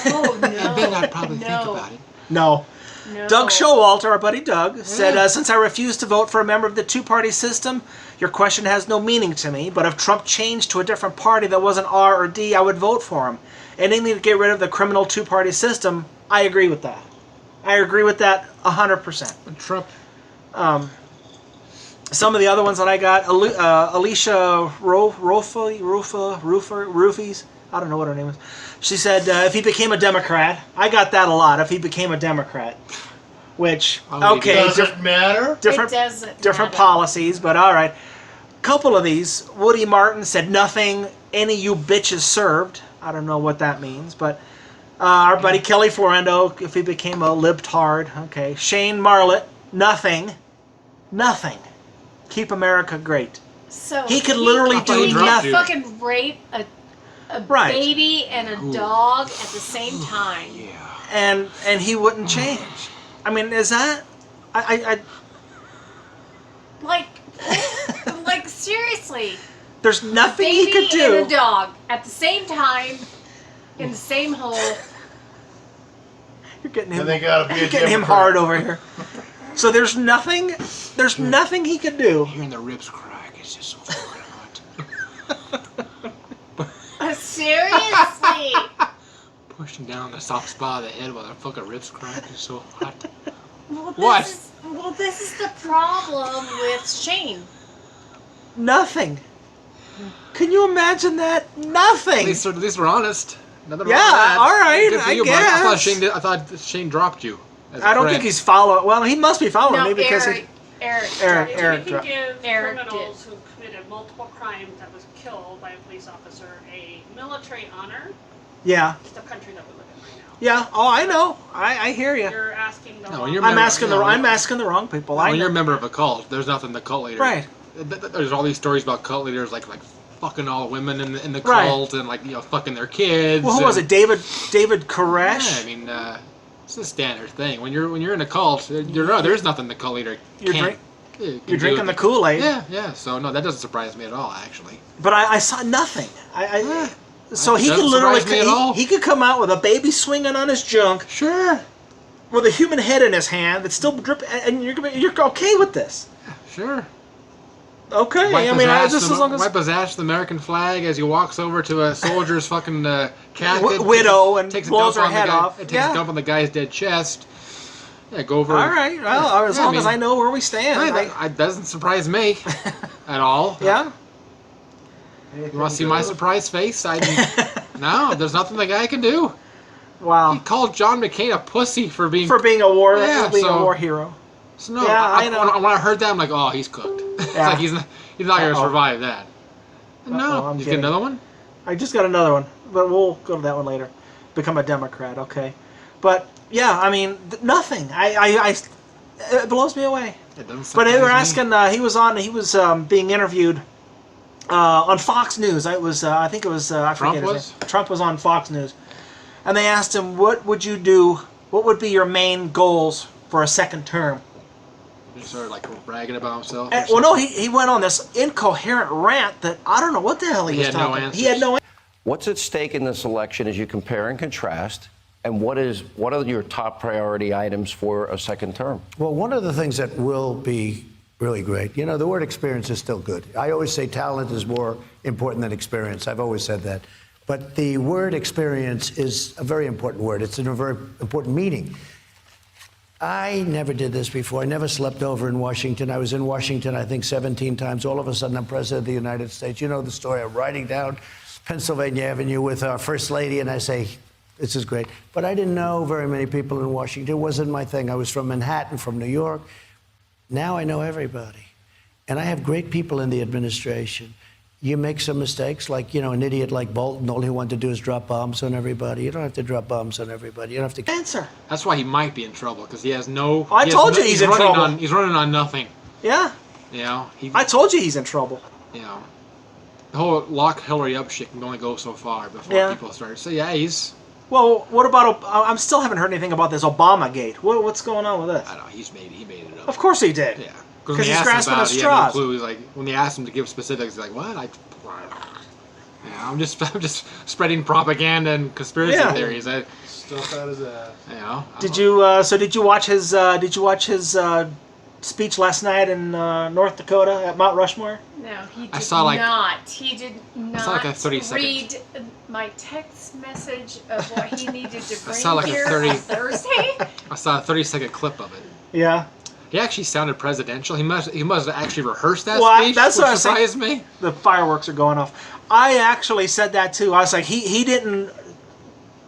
Oh no! And then I'd probably think No. about it. No. No. Doug Showalter, our buddy Doug, said, since I refuse to vote for a member of the two-party system, your question has no meaning to me. But if Trump changed to a different party that wasn't R or D, I would vote for him. Anything to get rid of the criminal two-party system, I agree with that. I agree with that 100%. But Trump. Some of the other ones that I got, Alicia Roofies, I don't know what her name is. She said if he became a Democrat, I got that a lot, if he became a Democrat. Which, okay, Does it matter? different, It doesn't different matter. policies, but all right. Couple of these, Woody Martin said nothing, any you bitches served. I don't know what that means, but our buddy Kelly Florendo, if he became a libtard, okay. Shane Marlett, nothing. Keep America great. So He could literally he do could nothing. fucking rape a Right. baby and a dog at the same time. And he wouldn't change. I mean, is that? I Like seriously, there's nothing he baby could and a do. dog at the same time in the same hole. You're getting And him. they gotta be You're a getting him Democrat. hard over here. So there's nothing. There's nothing he could do. Hearing the ribs crack is just so fucking hot. Seriously. Pushing down the soft spot of the head while the fucking ribs crack is so hot. Well, What? This is the problem with Shane. Nothing. Can you imagine that? Nothing. At least we're honest. Nothing Yeah, wrong with that. all right, Good for I you, Mark. guess. I thought Shane dropped you. as a I don't friend. think he's following. Well, he must be following No, me because Eric. Eric, You Eric can dropped. give Eric criminals who committed multiple crimes that was killed by a police officer a military honor. Yeah. It's the country that we live in right now. Yeah. Oh, I know. I hear you. You're asking the No, wrong. you're I'm member- asking the no, I'm asking the wrong people. I When you're a know. member of a cult, there's nothing the cult leader. Right. There's all these stories about cult leaders like fucking all women in the Right. cult and fucking their kids. Well, who was it? and- David Yeah, Koresh. I mean, it's a standard thing. When you're in a cult, there's nothing the cult leader You're can't. drink- can You're do. drinking the Kool-Aid. Yeah. So no, that doesn't surprise me at all, actually. But I saw nothing. So he Doesn't could literally surprise me at all. he could come out with a baby swinging on his junk Sure. with a human head in his hand that's still dripping, and you're okay with this. Sure. Okay, Wipe I mean, his just ass, as long as wipe his ass to the American flag as he walks over to a soldier's fucking casket, widow and takes a blows dump her on the head guy- off. Takes Yeah. a dump on the guy's dead chest. Yeah, go over. all right. Well, as Yeah, I long as mean- I know where we stand. Right, that doesn't surprise me at all. Yeah. You want to see my surprised face? No, there's nothing the guy can do. He Wow. called John McCain a pussy for being. For being a war, Yeah, being a so- war hero. So no, Yeah, I know. When I heard that, I'm like, oh, he's cooked. It's Yeah. like he's not going to Uh-oh. survive that. Uh-oh, No, I'm you kidding. get another one. I just got another one, but we'll go to that one later. Become a Democrat, okay? But yeah, I mean, nothing. It blows me away. It doesn't But they were surprise me. asking. He was being interviewed on Fox News. I think it was. I Trump forget his was? name. Trump was on Fox News, and they asked him, "What would you do? What would be your main goals for a second term?" He started like bragging about himself. And, well, no, he went on this incoherent rant that I don't know what the hell he was had no talking. answers. He had no. What's at stake in this election as you compare and contrast, and what are your top priority items for a second term? Well, one of the things that will be really great, the word experience is still good. I always say talent is more important than experience. I've always said that. But the word experience is a very important word. It's a very important meaning. I never did this before. I never slept over in Washington. I was in Washington, I think, 17 times. All of a sudden, I'm president of the United States. You know the story. I'm riding down Pennsylvania Avenue with our First Lady, and I say, this is great. But I didn't know very many people in Washington. It wasn't my thing. I was from Manhattan, from New York. Now I know everybody. And I have great people in the administration. you make some mistakes, like, an idiot like Bolton, all he wanted to do is drop bombs on everybody. You don't have to drop bombs on everybody. You don't have to... Answer. That's why he might be in trouble, because he has no... I told you he's in running trouble. He's running on nothing. Yeah. I told you he's in trouble. The whole lock Hillary up shit can only go so far before people start. So yeah, he's... Well, what about... I still haven't heard anything about this Obamagate. What's going on with this? I don't know. He made it up. Of course he did. Yeah. Because he's grasping at he had straws. no clue. He's like, when they asked him to give specifics, he's like, what? I'm just spreading propaganda and conspiracy theories. Stuff out his ass. Did you watch his speech last night in North Dakota at Mount Rushmore? No, he did I saw, like, not. He did not saw, like, a 30 read my text message of what he needed to bring saw, like, a here 30 on Thursday. I saw a 30-second clip of it. Yeah. He actually sounded presidential. He must have actually rehearsed that Well, speech, that's which what I was surprised saying. me. The fireworks are going off. I actually said that too. I was like, he didn't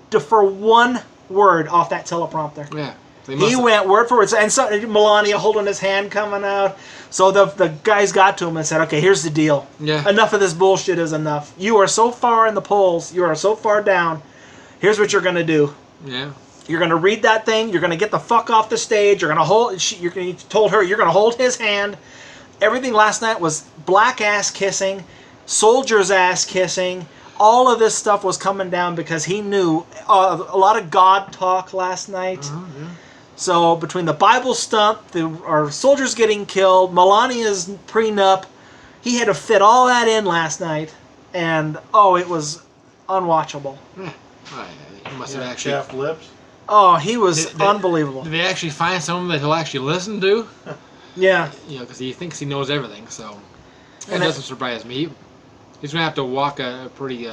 defer one word off that teleprompter. Yeah. He went word for word. And so Melania holding his hand coming out. So the guys got to him and said, okay, here's the deal. Yeah. Enough of this bullshit is enough. You are so far in the polls. You are so far down. Here's what you're going to do. Yeah. You're going to read that thing. You're going to get the fuck off the stage. You're going to hold... You told her you're going to hold his hand. Everything last night was black ass kissing, soldiers ass kissing. All of this stuff was coming down because he knew a lot of God talk last night. Yeah. So between the Bible stump, our soldiers getting killed, Melania's prenup, he had to fit all that in last night. And, it was unwatchable. Yeah. He must have Actually, actually... chapped lips. Oh, he was unbelievable. Did they actually find someone that he'll actually listen to? Yeah. Because he thinks he knows everything, so... And That doesn't surprise me. He's going to have to walk a pretty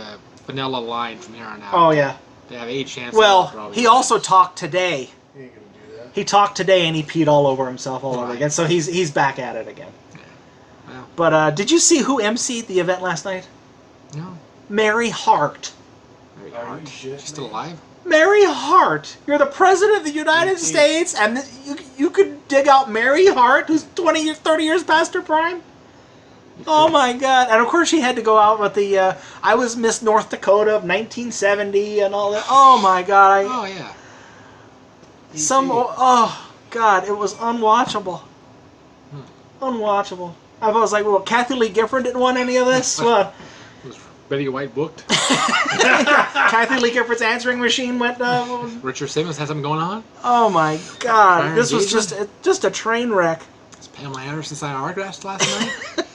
vanilla line from here on out. Oh, yeah. To have a chance. Well, he also talked today. He ain't gonna do that. He talked today and he peed all over himself all over again. So he's back at it again. Well. But did you see who emceed the event last night? No. Mary Hart. Very Are hard. you shit, She's still man? alive? Mary Hart. You're the president of the United States, and you could dig out Mary Hart, who's 30 years past her prime? Oh my God. And of course she had to go out with the, I was Miss North Dakota of 1970 and all that. Oh my God. Oh, yeah. Oh God, it was unwatchable. Unwatchable. I was like, well, Kathy Lee Gifford didn't want any of this? What? Was Betty White booked? Kathy Lee Gifford's answering machine went, Richard Simmons had something going on? oh my God. Byron This was Gager? just a train wreck. Is Pamela Anderson sign autographs last night?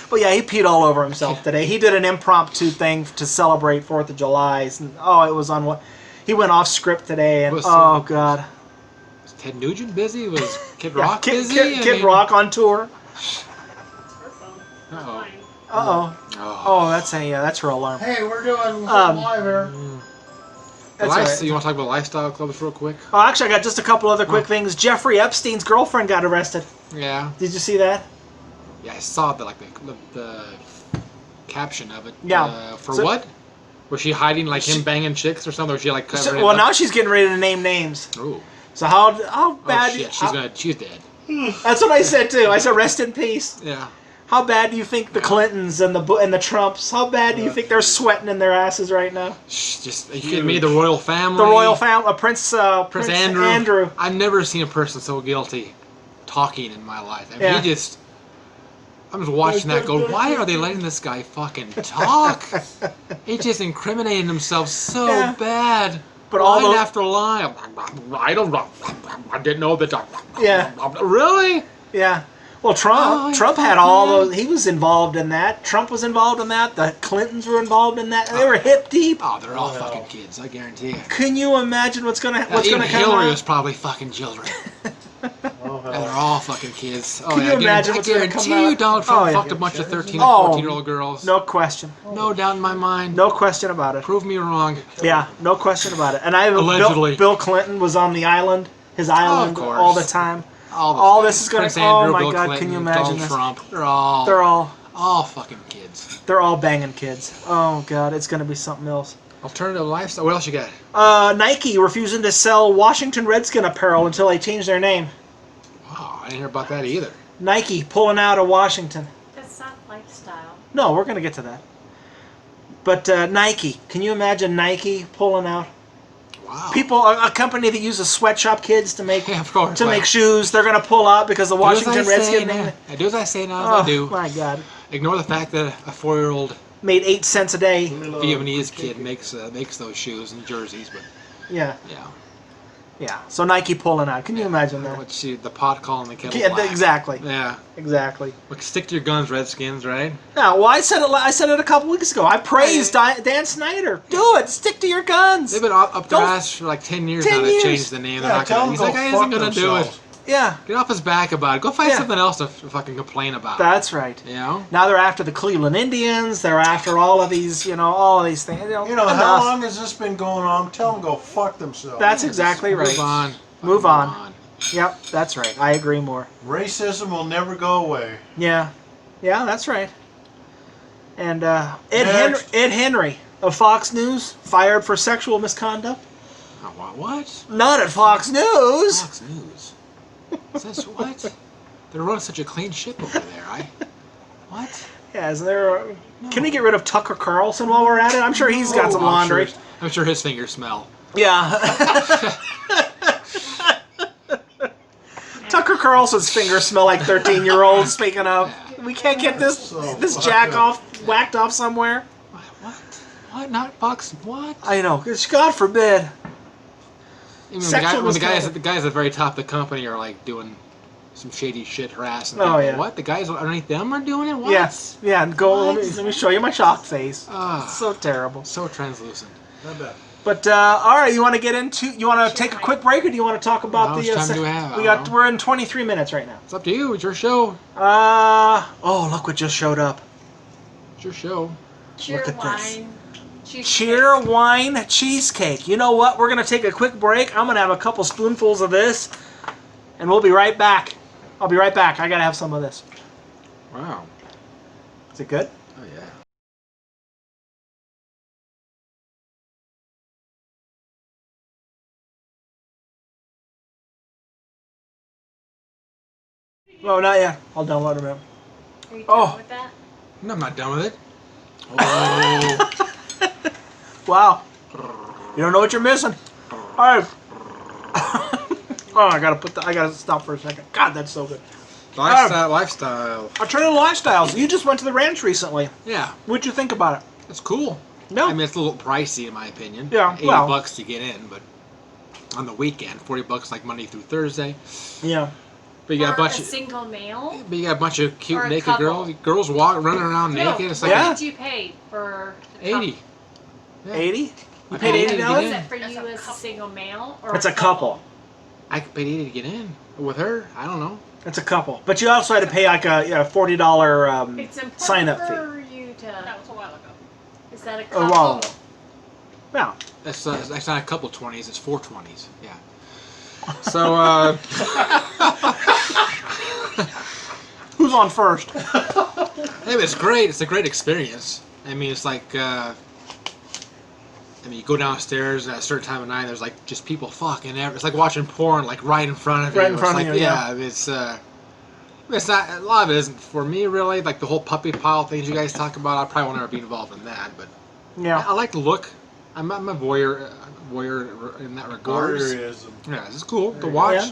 But yeah, he peed all over himself today. He did an impromptu thing to celebrate 4th of July. And, it was on what he went off script today, and God, Was Ted Nugent busy? Was Kid Rock busy? Kid Rock on tour. It's her phone. It's Uh-oh. mine. Oh, that's her alarm. Hey, we're doing Um, live here. That's all right. You want to talk about lifestyle clubs real quick? Oh, actually, I got just a couple other quick things. Jeffrey Epstein's girlfriend got arrested. Yeah. Did you see that? Yeah, I saw the caption of it. Yeah. For So- what? Was she hiding him banging chicks or something? Or was she like So, covering well, it up? now she's getting ready to name names. Ooh. So how Oh bad? shit, she's dead. That's what I said too. I said rest in peace. Yeah. How bad do you think the Clintons and the Trumps? How bad do you think they're sweating in their asses right now? Just are you kidding me? The royal family. The royal family, Prince Prince Andrew. I've never seen a person so guilty talking in my life. I mean, Yeah. I'm just watching that go, why are they letting this guy fucking talk? He just incriminated himself so Yeah. bad. But all line the- after line. I didn't know that. Yeah. Really? Yeah. Well, Trump had all those. He was involved in that. Trump was involved in that. The Clintons were involved in that. They were hip deep. Oh, they're all fucking kids. I guarantee you. Can you imagine what's gonna Even come Hillary out? was probably fucking children. Oh, And they're hell. all fucking kids. Oh, Can you imagine I what's gonna guarantee come out? you Donald Trump Oh, yeah. fucked a bunch of 13 and Oh, 14-year-old girls. No question. No doubt in my mind. No question about it. Prove me wrong. Yeah, no question about it. And Allegedly. Bill Clinton was on the island, his island, course. all the time. All All guys. this is gonna. Prince Oh Andrew, my Bill God! Clinton, Can you imagine Donald this? Trump. They're all fucking kids. They're all banging kids. Oh God, it's gonna be something else. Alternative lifestyle. What else you got? Nike refusing to sell Washington Redskin apparel until they change their name. Wow, I didn't hear about that either. Nike pulling out of Washington. It's not lifestyle. No, we're going to get to that. But Nike, can you imagine Nike pulling out? Wow. People, a company that uses sweatshop kids to make Yeah, of course. to make shoes, they're going to pull out because the Washington Redskins. I do as I say, not as Oh I do. my God! Ignore the fact that a 4-year-old Made 8 cents a day. Vietnamese kid makes those shoes and jerseys, but Yeah, yeah. yeah. So Nike pulling out. Can you imagine that? What the pot calling the kettle Yeah, black. exactly. Yeah. Exactly. Look, stick to your guns, Redskins, right? Yeah, well, I said it a couple weeks ago. I praised Dan Snyder. Do it. Stick to your guns. They've been up their Don't- ass for like 10 years 10 now to years. change the name. They're Yeah, not tell gonna. them He's go like, I fuck isn't gonna do it. themselves. Yeah, Get off his back about it. Go find Yeah. something else to fucking complain about. that's right. You know? Now they're after the Cleveland Indians. They're after all of these, all of these things. You know, enough. how long has this been going on? Tell them go fuck themselves. That's exactly right. Move on. Move on. Yep, that's right. I agree more. Racism will never go away. Yeah, yeah, that's right. And Next. Ed Henry of Fox News fired for sexual misconduct. Oh, what? Not at Fox News. Fox News. Says what? They're running such a clean ship over there. What? Yeah, is there? Can we get rid of Tucker Carlson while we're at it? I'm sure he's got some laundry. I'm sure his fingers smell. Yeah. Tucker Carlson's fingers smell like 13-year-olds. Speaking of, we can't get this jack off whacked off somewhere. What? What? Not Fox? What? I know, 'cause God forbid. Even Sexual when the misconduct. guys at the very top of the company are like doing some shady shit, harassing Oh, people. yeah. What? The guys underneath them are doing it? What? Yes, yeah. And go. Let me show you my shocked face. Ah, So terrible. so translucent. I bet. But all right, you want to get into? You want to take a quick break, or do you want to talk about How the? much time do we have? I don't know. We're in 23 minutes right now. It's up to you. It's your show. Oh, look what just showed up. It's your show. Cheer Look at this. wine. cheesecake. Cheer wine cheesecake. You know what? We're gonna take a quick break. I'm gonna have a couple spoonfuls of this, and we'll be right back. I'll be right back. I gotta have some of this. Wow. Is it good? Oh yeah. No, not yet. I'll download them. Are you done Oh. with that? No, I'm not done with it. Oh. Wow. You don't know what you're missing. All right. Oh, I gotta stop for a second. God, that's so good. Lifestyle. Alternative lifestyles. You just went to the ranch recently. Yeah, What'd you think about it? it's cool. No. I mean, it's a little pricey in my opinion. Yeah, $80 well. to get in, but on the weekend, $40 like Monday through Thursday. Yeah. But you got a Or bunch a of, single male? but you got a bunch of cute Or a naked couple. girls running around No, naked. It's what like Yeah. did you pay for the 80. Yeah. 80? You I paid paid $80? $80 Was to get it for That's you a as a couple. single male? Or It's a couple. I paid 80 to get in with her. I don't know. It's a couple. But you also had to pay like a $40 It's important sign up fee. for you to. That was a while ago. Is that a Oh, couple? wow. Yeah. That's not a couple 20s. It's 4 20s. Yeah. So Who's on first? anyway, it's great. It's a great experience. I mean, it's like you go downstairs at a certain time of night. There's like just people fucking everywhere. It's like watching porn, like right in front of you. Right in front it's of like, you, yeah. It's not. A lot of it isn't for me really. Like the whole puppy pile things you guys talk about. I probably won't ever be involved in that. But Yeah. I like to look. I'm a voyeur in that regard. Voyeurism. Yeah, this is cool to There you watch. go.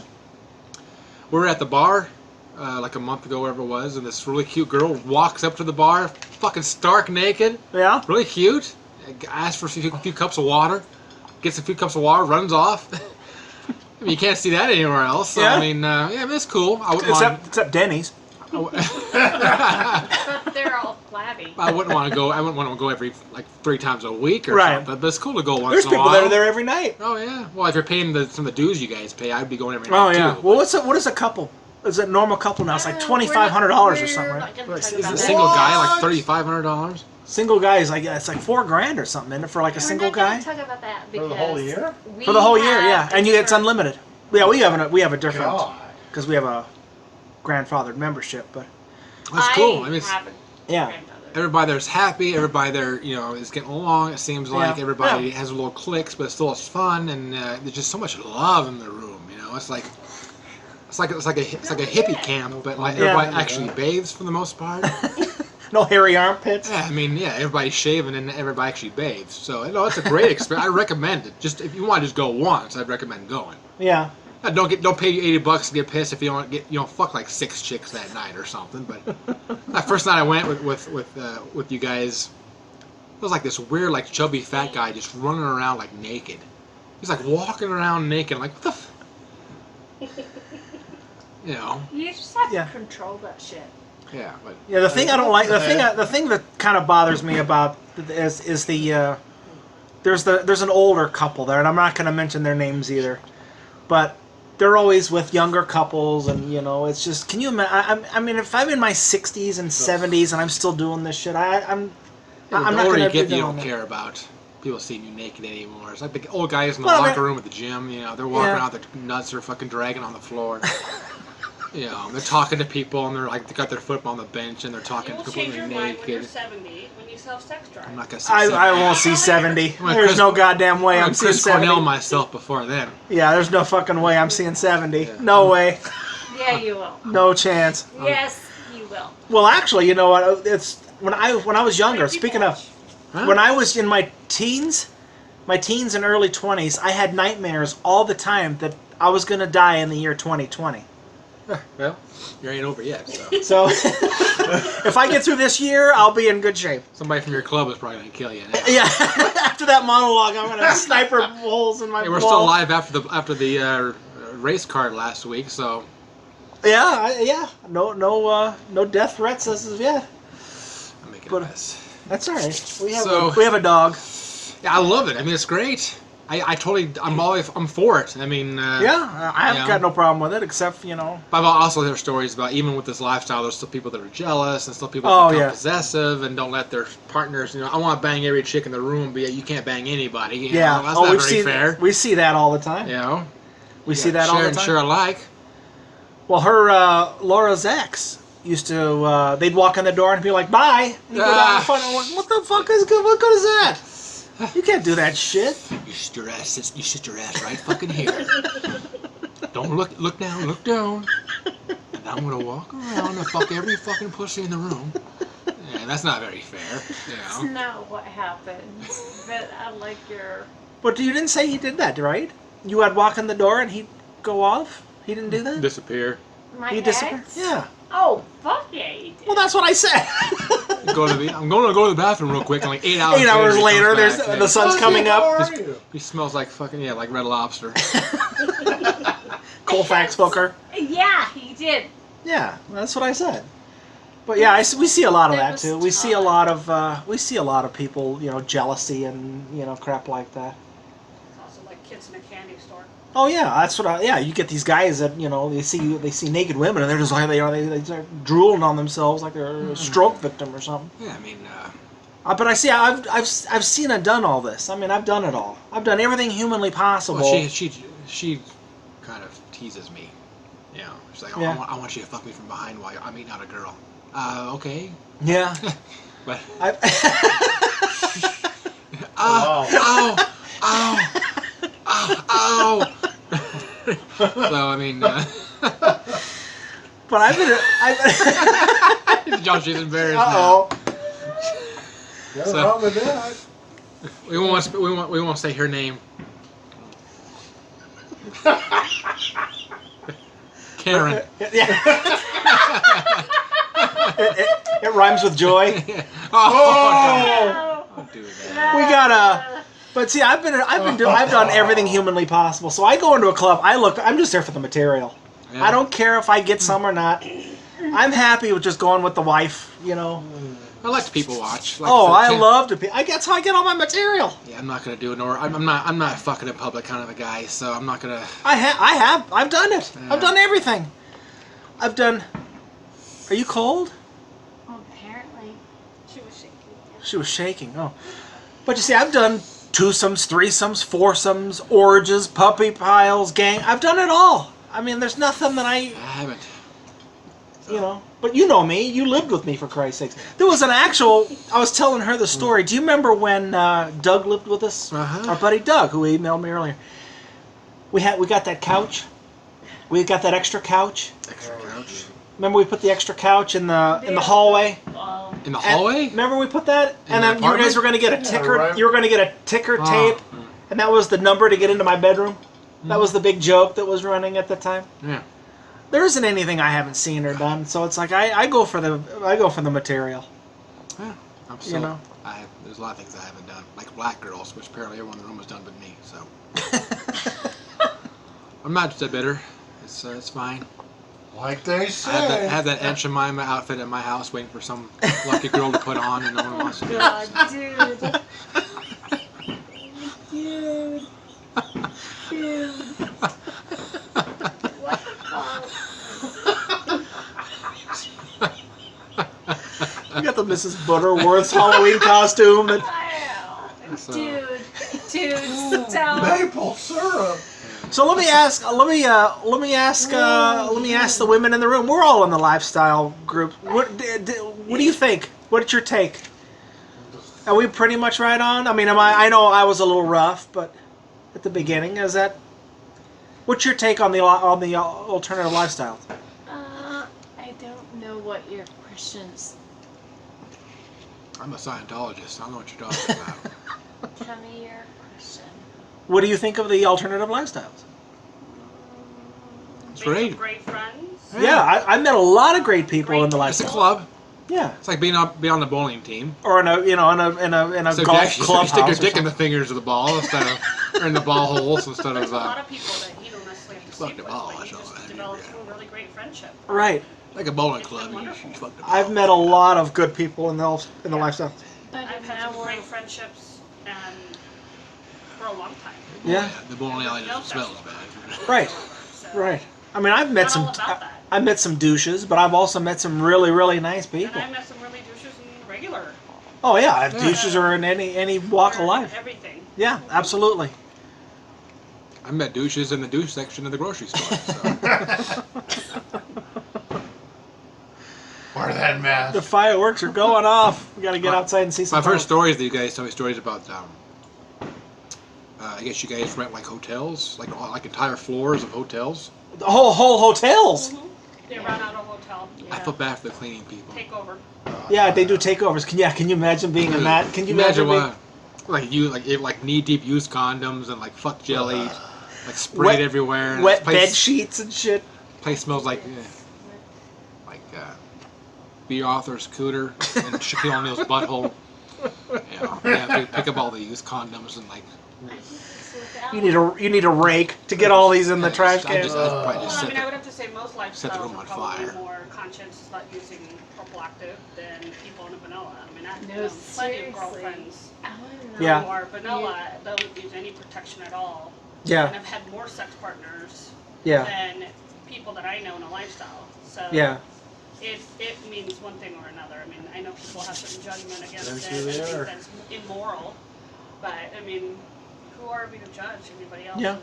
We were at the bar like a month ago, whatever it was, and this really cute girl walks up to the bar, fucking stark naked, Yeah. really cute. Asks for a few cups of water, gets a few cups of water, runs off. I mean, you can't see that anywhere else. So, Yeah. I mean, yeah, it's cool. I wouldn't want. Except Denny's. But they're all flabby. I wouldn't want to go. I wouldn't want to go every like 3 times a week or Right. something. But it's cool to go once There's in a people while. that are there every night. Oh yeah. Well, if you're paying some of the dues you guys pay, I'd be going every Oh night yeah. too. Well, what is a couple? Is it a normal couple now? It's like $2,500 or something, right? Is Is a single guy like $3,500? Single guy is like it's like $4,000 or something, isn't it, for like a single guy? Talk about that For because the whole year? For the whole year, yeah. have And it's different- unlimited. Yeah, we have a different God. because we have a grandfathered membership, but That's cool. I mean, it's, have a yeah. grandmother. everybody there's happy. Everybody there, is getting along. It seems like Yeah. everybody Yeah. has little cliques, but still it's fun, and there's just so much love in the room. It's like a hippie camp, but like Yeah. everybody actually bathes for the most part. No hairy armpits. Yeah, I mean, yeah, everybody's shaving and everybody actually bathes. So, no, it's a great experience. I recommend it. Just if you want to just go once, I'd recommend going. Yeah. Don't pay you $80 to get pissed if you don't fuck like 6 chicks that night or something. But that first night I went with you guys, it was like this weird like chubby fat guy just running around like naked. He's like walking around naked. I'm like, what the you know. You just have Yeah. to control that shit. Yeah, but Yeah, the thing I don't like, the thing that kind of bothers me about is the there's an older couple there, and I'm not going to mention their names either, but they're always with younger couples, and you know, it's just, can you imagine? I mean, if I'm in my 60s and 70s and I'm still doing this shit, I'm not the older going you to get, be you doing don't that. care about people seeing you naked anymore. It's like the old guys in the Well, locker room at the gym. You know, they're walking Yeah. around, their nuts are fucking dragging on the floor. You know, they're talking to people, and they're like, they got their foot on the bench, and they're talking You will change completely your mind when you're naked. 70 when you self-sex drive. I'm not gonna say I won't see 70. Well, There's Chris- no goddamn way I'm seeing Chris 70. Cornell myself before then. Yeah, there's no fucking way I'm seeing 70. No way. Yeah, you will. No chance. Yes, you will. Well, actually, you know what? It's when I was younger. Like Speaking people of, when I was in my teens and early 20s, I had nightmares all the time that I was gonna die in the year 2020. Well, you ain't over yet. So So if I get through this year, I'll be in good shape. somebody from your club is probably gonna kill you. Now. Yeah. After that monologue, I'm gonna sniper holes in my. Hey, we're wall. still alive after the race card last week, so Yeah. No death threats as of yet. I'm making But- a mess. That's all right. We So- have a dog. Yeah, I love it. I mean, it's great. I'm for it. I mean, Yeah, I haven't Yeah. got no problem with it, except But I've also heard stories about even with this lifestyle, there's still people that are jealous and still people Oh, that become yeah. possessive and don't let their partners. You know, I want to bang every chick in the room, but you can't bang anybody. You yeah. know, that's not we've very seen fair. we see that all the time. You know, We see that all share the and time. share alike. Well, her Laura's ex used to. They'd walk in the door and be like, "Bye." And you go down the front and I'm like, what the fuck is good? What good is that? You can't do that shit. You sit your ass right fucking here. Don't look down, look down. And I'm gonna walk around and fuck every fucking pussy in the room. Yeah, that's not very fair. You That's know. not what happened. But I like your. But you didn't say he did that, right? You would walk in the door and he'd go off. He didn't do that. Disappear. My He disappeared. ex? Yeah. Oh, fuck yeah, he did. Well, that's what I said. I'm gonna go to the bathroom real quick. And like 8 hours. 8 hours he later, comes there's back, the yeah. sun's coming How up. are you? He smells like fucking like Red Lobster. Colfax hooker. Yeah, he did. Yeah, that's what I said. But yeah, we see a lot of That that was too. We see a tough. lot of people, jealousy and crap like that. It's also like kids in a candy store. Oh yeah, that's what. You get these guys that they see naked women and they're just like they start drooling on themselves like they're a stroke victim or something. Yeah, I mean, But I've seen and done all this. I mean, I've done it all. I've done everything humanly possible. well, she kind of teases me. You know, she's like, Yeah. I want you to fuck me from behind while I'm eating out a girl. Okay. Yeah. But I, Wow. ow. So I mean, but I've been. Josh is embarrassed Uh-oh. Got a So- problem with that. now. We won't say her name. Karen. Yeah. it rhymes with joy. Oh, don't do that. We gotta. But see, I've done everything humanly possible. So I go into a club. I'm just there for the material. Yeah. I don't care if I get some or not. I'm happy with just going with the wife. I like to people watch. Like Oh, said, I Ken- love to be. That's how I get all my material. Yeah, I'm not gonna do it. Nor I'm not fucking in public kind of a guy. So I'm not gonna. I've done it. Yeah. I've done everything. I've done. Are you cold? Oh, apparently. She was shaking. She was shaking. Oh, but you see, I've done twosomes, threesomes, foursomes, orgies, puppy piles, gang. I've done it all. I mean, there's nothing that I haven't. But you know me. You lived with me, for Christ's sakes. There was an actual. I was telling her the story. Do you remember when Doug lived with us? Uh-huh. Our buddy Doug, who emailed me earlier. We got that couch. We got that extra couch. Extra couch. Remember we put the extra couch in the hallway. In the hallway? Remember we put that? In And the then you guys apartment? were going to get a Yeah, ticker. right. You were going to get a ticker Oh. tape, and that was the number to get into my bedroom. That was the big joke that was running at the time. Yeah. There isn't anything I haven't seen or done, so it's like I go for the material. Yeah. I'm so, You know. there's a lot of things I haven't done, like Black Girls, which apparently everyone in the room has done but me. So I'm not that bitter. It's fine. Like they I say. have that Aunt Jemima outfit at my house, waiting for some lucky girl to put on, and no one wants to do it. God, dude. Dude. Dude. What the fuck? You got the Mrs. Butterworth's Halloween costume. That, Wow. So- Dude, stop. Maple syrup. so let me ask the women in the room. We're all in the lifestyle group. What do you think? What's your take? Are we pretty much right on? I mean, I know I was a little rough, but at the beginning, is that? What's your take on the alternative lifestyle? I don't know what your Christians. I'm a Scientologist. I don't know what you're talking about. Tell me you're Christian. What do you think of the alternative lifestyles? It's Make great. some great friends. Yeah, I met a lot of great people in the It's a lifestyle. club. Yeah, It's like being on the bowling team. or in a So golf you club. stick your dick in the fingers of the ball instead of, or in the ball holes instead There's of. a lot of people that you don't necessarily have to Fuck sleep the with, ball, but that's you all I just mean, develop yeah. some really great friendship. Right. Like a bowling It's club. been You wonderful. fuck the ball. I've met a lot of good people in the lifestyle. But I've had some great friendships and for a long time. Yeah. The bowling alley doesn't smell as bad. Right. So, Right. I mean, I've met I'm some. all about that. I met some douches, but I've also met some really, really nice And people. I met some really douches and regular. Oh yeah, douches are in any walk of They're life. Everything. Yeah, absolutely. I met douches in the douche section of the grocery store. So. Wear that mask. The fireworks are going off. We got to get outside and see some. I've heard fireworks. stories that you guys tell me stories about. I guess you guys rent like hotels, like entire floors of hotels. The whole hotels. They run out of hotel. I feel bad for the cleaning people. Take over. Yeah, they do takeovers. Can you imagine being in that? Can you imagine being, what? Like knee deep used condoms and like fuck jelly, like sprayed Wet- everywhere. And wet this place, bed sheets and shit? Place smells like B. Arthur's cooter and Shaquille O'Neal's butthole. Yeah, pick up all the used condoms and like. You need a rake to get all these in the trash I can. just- I'd probably Well, just I set mean, the- I would have to say most set the lifestyles room are on probably fire. more conscious about using prophylactic than people in a vanilla. I mean, I've No, known plenty of seriously. girlfriends Yeah. who are vanilla, don't use any protection at all. And Yeah, I've had more sex partners yeah, than people that I know in a lifestyle. So yeah. it means one thing or another. I mean, I know people have certain judgment against That's it who and they think are. that's immoral. But I mean, who are we to judge anybody else's Yeah.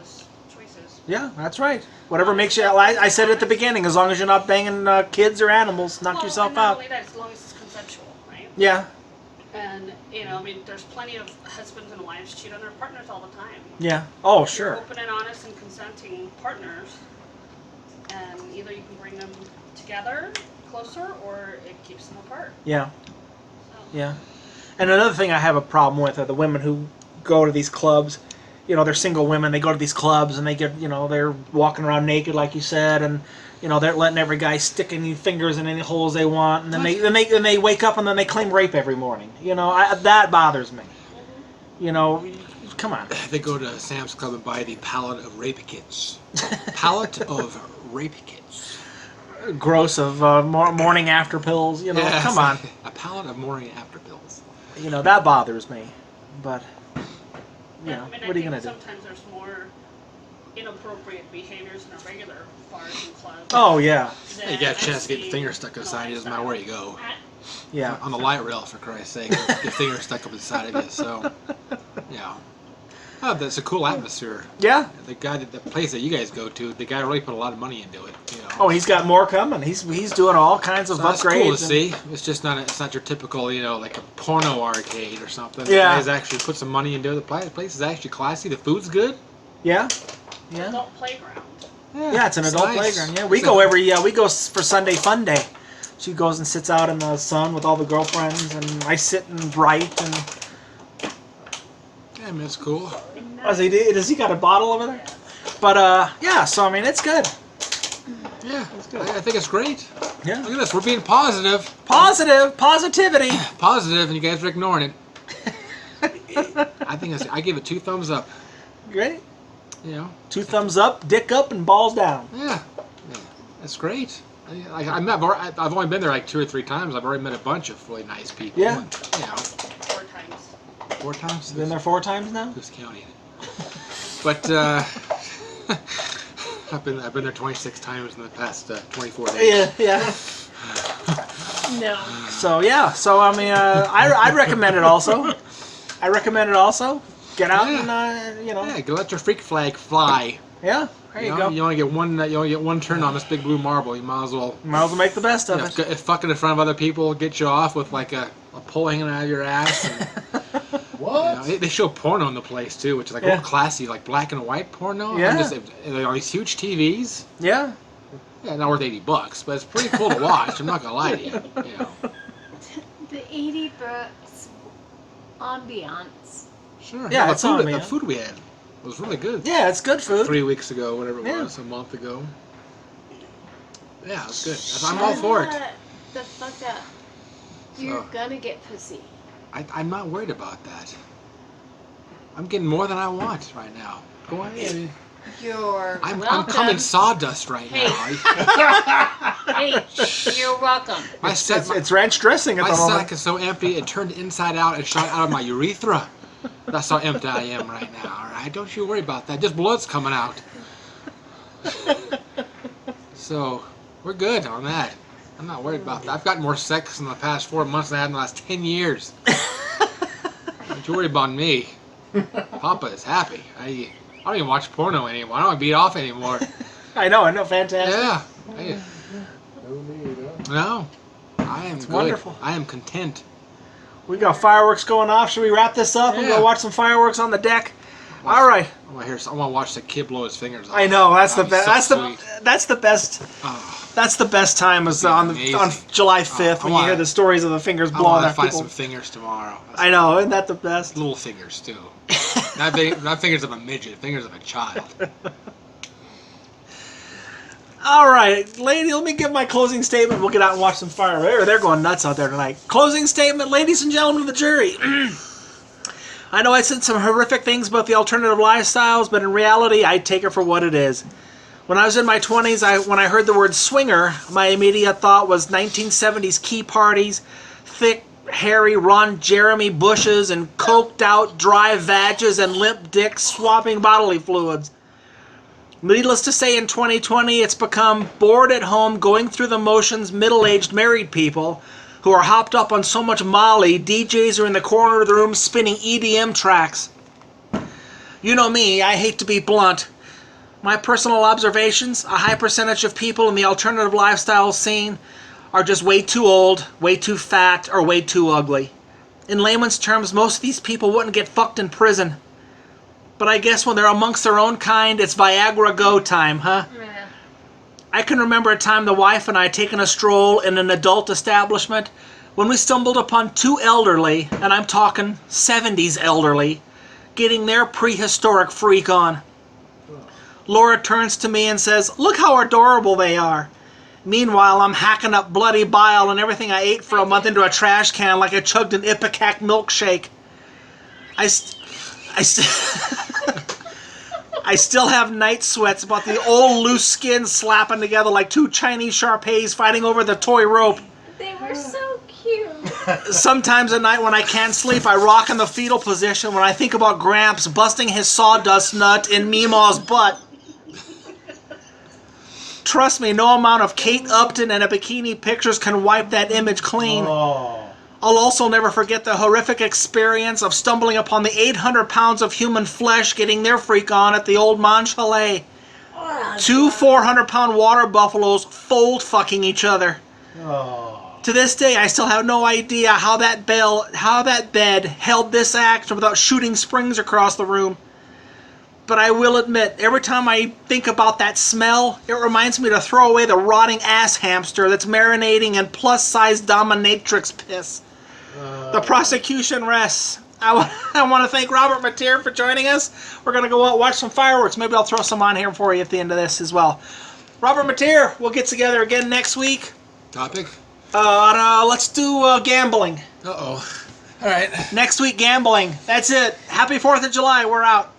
choices? Yeah, that's right. Whatever makes you. I said at the beginning, as long as you're not banging kids or animals, knock Well, yourself and not out. only that, as long as it's consensual, right? Yeah, And I mean, there's plenty of husbands and wives cheat on their partners all the time. yeah. Oh, You're sure. open and honest and consenting partners, and either you can bring them together closer, or it keeps them apart. Yeah, So. yeah. And another thing I have a problem with are the women who go to these clubs. They're single women. They go to these clubs and they get, they're walking around naked, like you said, and they're letting every guy stick any fingers in any holes they want, and then they wake up and then they claim rape every morning. That bothers me. Come on. They go to Sam's Club and buy the pallet of rape kits. Pallet of rape kits. Gross of morning after pills. Yes. Come on. A pallet of morning after pills. That bothers me. But I mean, what are you gonna do? Sometimes there's more inappropriate behaviors in a regular bars and clubs. Oh yeah, than You got a I chance to get see your finger stuck in a inside you, doesn't matter where you go. yeah. On the light rail, for Christ's sake. Get your finger stuck up inside of you, so. Yeah. Oh, that's a cool atmosphere. Yeah. The place that you guys go to, the guy really put a lot of money into it. Oh, he's got more coming. He's doing all kinds of So that's upgrades. cool to see. It's just not your typical, like a porno arcade or something. The Yeah. guys actually put some money into it. The place is actually classy. The food's good. Yeah. Yeah. adult playground. Yeah, it's an adult nice. playground. Yeah, we go for Sunday Fun Day. She goes and sits out in the sun with all the girlfriends, and I sit and write. And Yeah, I mean, it's cool. does he got a bottle over there? But yeah. So I mean, it's good. Yeah, I think it's great. Yeah. Look at this. We're being positive. Positivity. Positive, and you guys are ignoring it. I give it 2 thumbs up. Great. You know. 2 thumbs up, dick up, and balls down. Yeah. That's great. I've only been there like 2 or 3 times. I've already met a bunch of really nice people. Yeah. You know. 4 times. 4 times. Been there 4 times now. Who's counting? But I've been there 26 times in the past 24 days. Yeah. No. So yeah. So I mean, I'd recommend it also. Get out and you know. Yeah, let your freak flag fly. Yeah. There you go. You only get one turn on this big blue marble. You might as well. Make the best of it. If fucking in front of other people get you off with like a pole hanging out of your ass. And, What? they show porno in the place too, which is like real classy, like black and white porno. Yeah. There are these huge TVs. Yeah. Yeah, not worth $80, but it's pretty cool to watch. I'm not gonna lie to you. You know. The $80 ambiance. Sure. Yeah, the it's on food, me, the yeah. food we had was really good. Yeah, it's good food. 3 weeks ago, whatever it Yeah. was, a month ago. Yeah, it was good. I'm all for it. The fuck up. You're So. gonna get pussy. I'm not worried about that. I'm getting more than I want right now. Go ahead. You're I'm welcome. coming sawdust right Hey. now. Hey, you're welcome. My It's ranch dressing at my the moment. sack is so empty it turned inside out and shot out of my urethra. That's how empty I am right now. All right, don't you worry about that. Just blood's coming out. So we're good on that. I'm not worried about that. I've gotten more sex in the past 4 months than I had in the last 10 years. Don't you worry about me. Papa is happy. I don't even watch porno anymore. I don't beat off anymore. I know, fantastic. Yeah. No need, huh? No. I am good. wonderful. I am content. We got fireworks going off. Should we wrap this up and Yeah. go watch some fireworks on the deck? All right. I want to watch the kid blow his fingers off. I know that's the That'd be best. so sweet. That's the best. Oh, That's the best time is on amazing. July 5th when you hear the stories of the fingers I blowing want to at find people. some fingers tomorrow. I know, isn't that the best? Little fingers too. not fingers of a midget. Fingers of a child. All right, lady, let me give my closing statement. We'll get out and watch some fireworks. They're going nuts out there tonight. Closing statement, ladies and gentlemen of the jury. I know I said some horrific things about the alternative lifestyles, but in reality, I take it for what it is. When I was in my 20s, when I heard the word swinger, my immediate thought was 1970s key parties, thick, hairy Ron Jeremy bushes, and coked out dry vages and limp dicks swapping bodily fluids. Needless to say, in 2020, it's become bored at home, going through the motions, middle-aged married people who are hopped up on so much Molly, DJs are in the corner of the room spinning EDM tracks. You know me, I hate to be blunt. My personal observations, a high percentage of people in the alternative lifestyle scene are just way too old, way too fat, or way too ugly. In layman's terms, most of these people wouldn't get fucked in prison. But I guess when they're amongst their own kind, it's Viagra go time, huh? Yeah. I can remember a time the wife and I taken a stroll in an adult establishment when we stumbled upon 2 elderly, and I'm talking 70s elderly, getting their prehistoric freak on. Laura turns to me and says, "Look how adorable they are." Meanwhile, I'm hacking up bloody bile and everything I ate for a month into a trash can like I chugged an Ipecac milkshake. I still have night sweats about the old loose skin slapping together like 2 Chinese Shar-Peis fighting over the toy rope. They were so cute. Sometimes at night when I can't sleep, I rock in the fetal position when I think about Gramps busting his sawdust nut in Meemaw's butt. Trust me, no amount of Kate Upton and a bikini pictures can wipe that image clean. Oh. I'll also never forget the horrific experience of stumbling upon the 800 pounds of human flesh getting their freak on at the old Mon Chalet. 2 400-pound water buffaloes fold fucking each other. Oh. To this day, I still have no idea how that bed held this action without shooting springs across the room. but I will admit, every time I think about that smell, it reminds me to throw away the rotting ass hamster that's marinating in plus-size dominatrix piss. The prosecution rests. I want to thank Robert Mateer for joining us. We're going to go out watch some fireworks. Maybe I'll throw some on here for you at the end of this as well. Robert Mateer, we'll get together again next week. Topic? Let's do gambling. Uh-oh. All right. Next week, gambling. That's it. Happy 4th of July. We're out.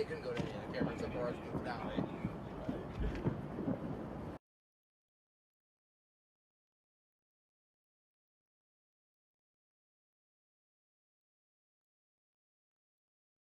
they couldn't go to any of the cameras. The bars moved down.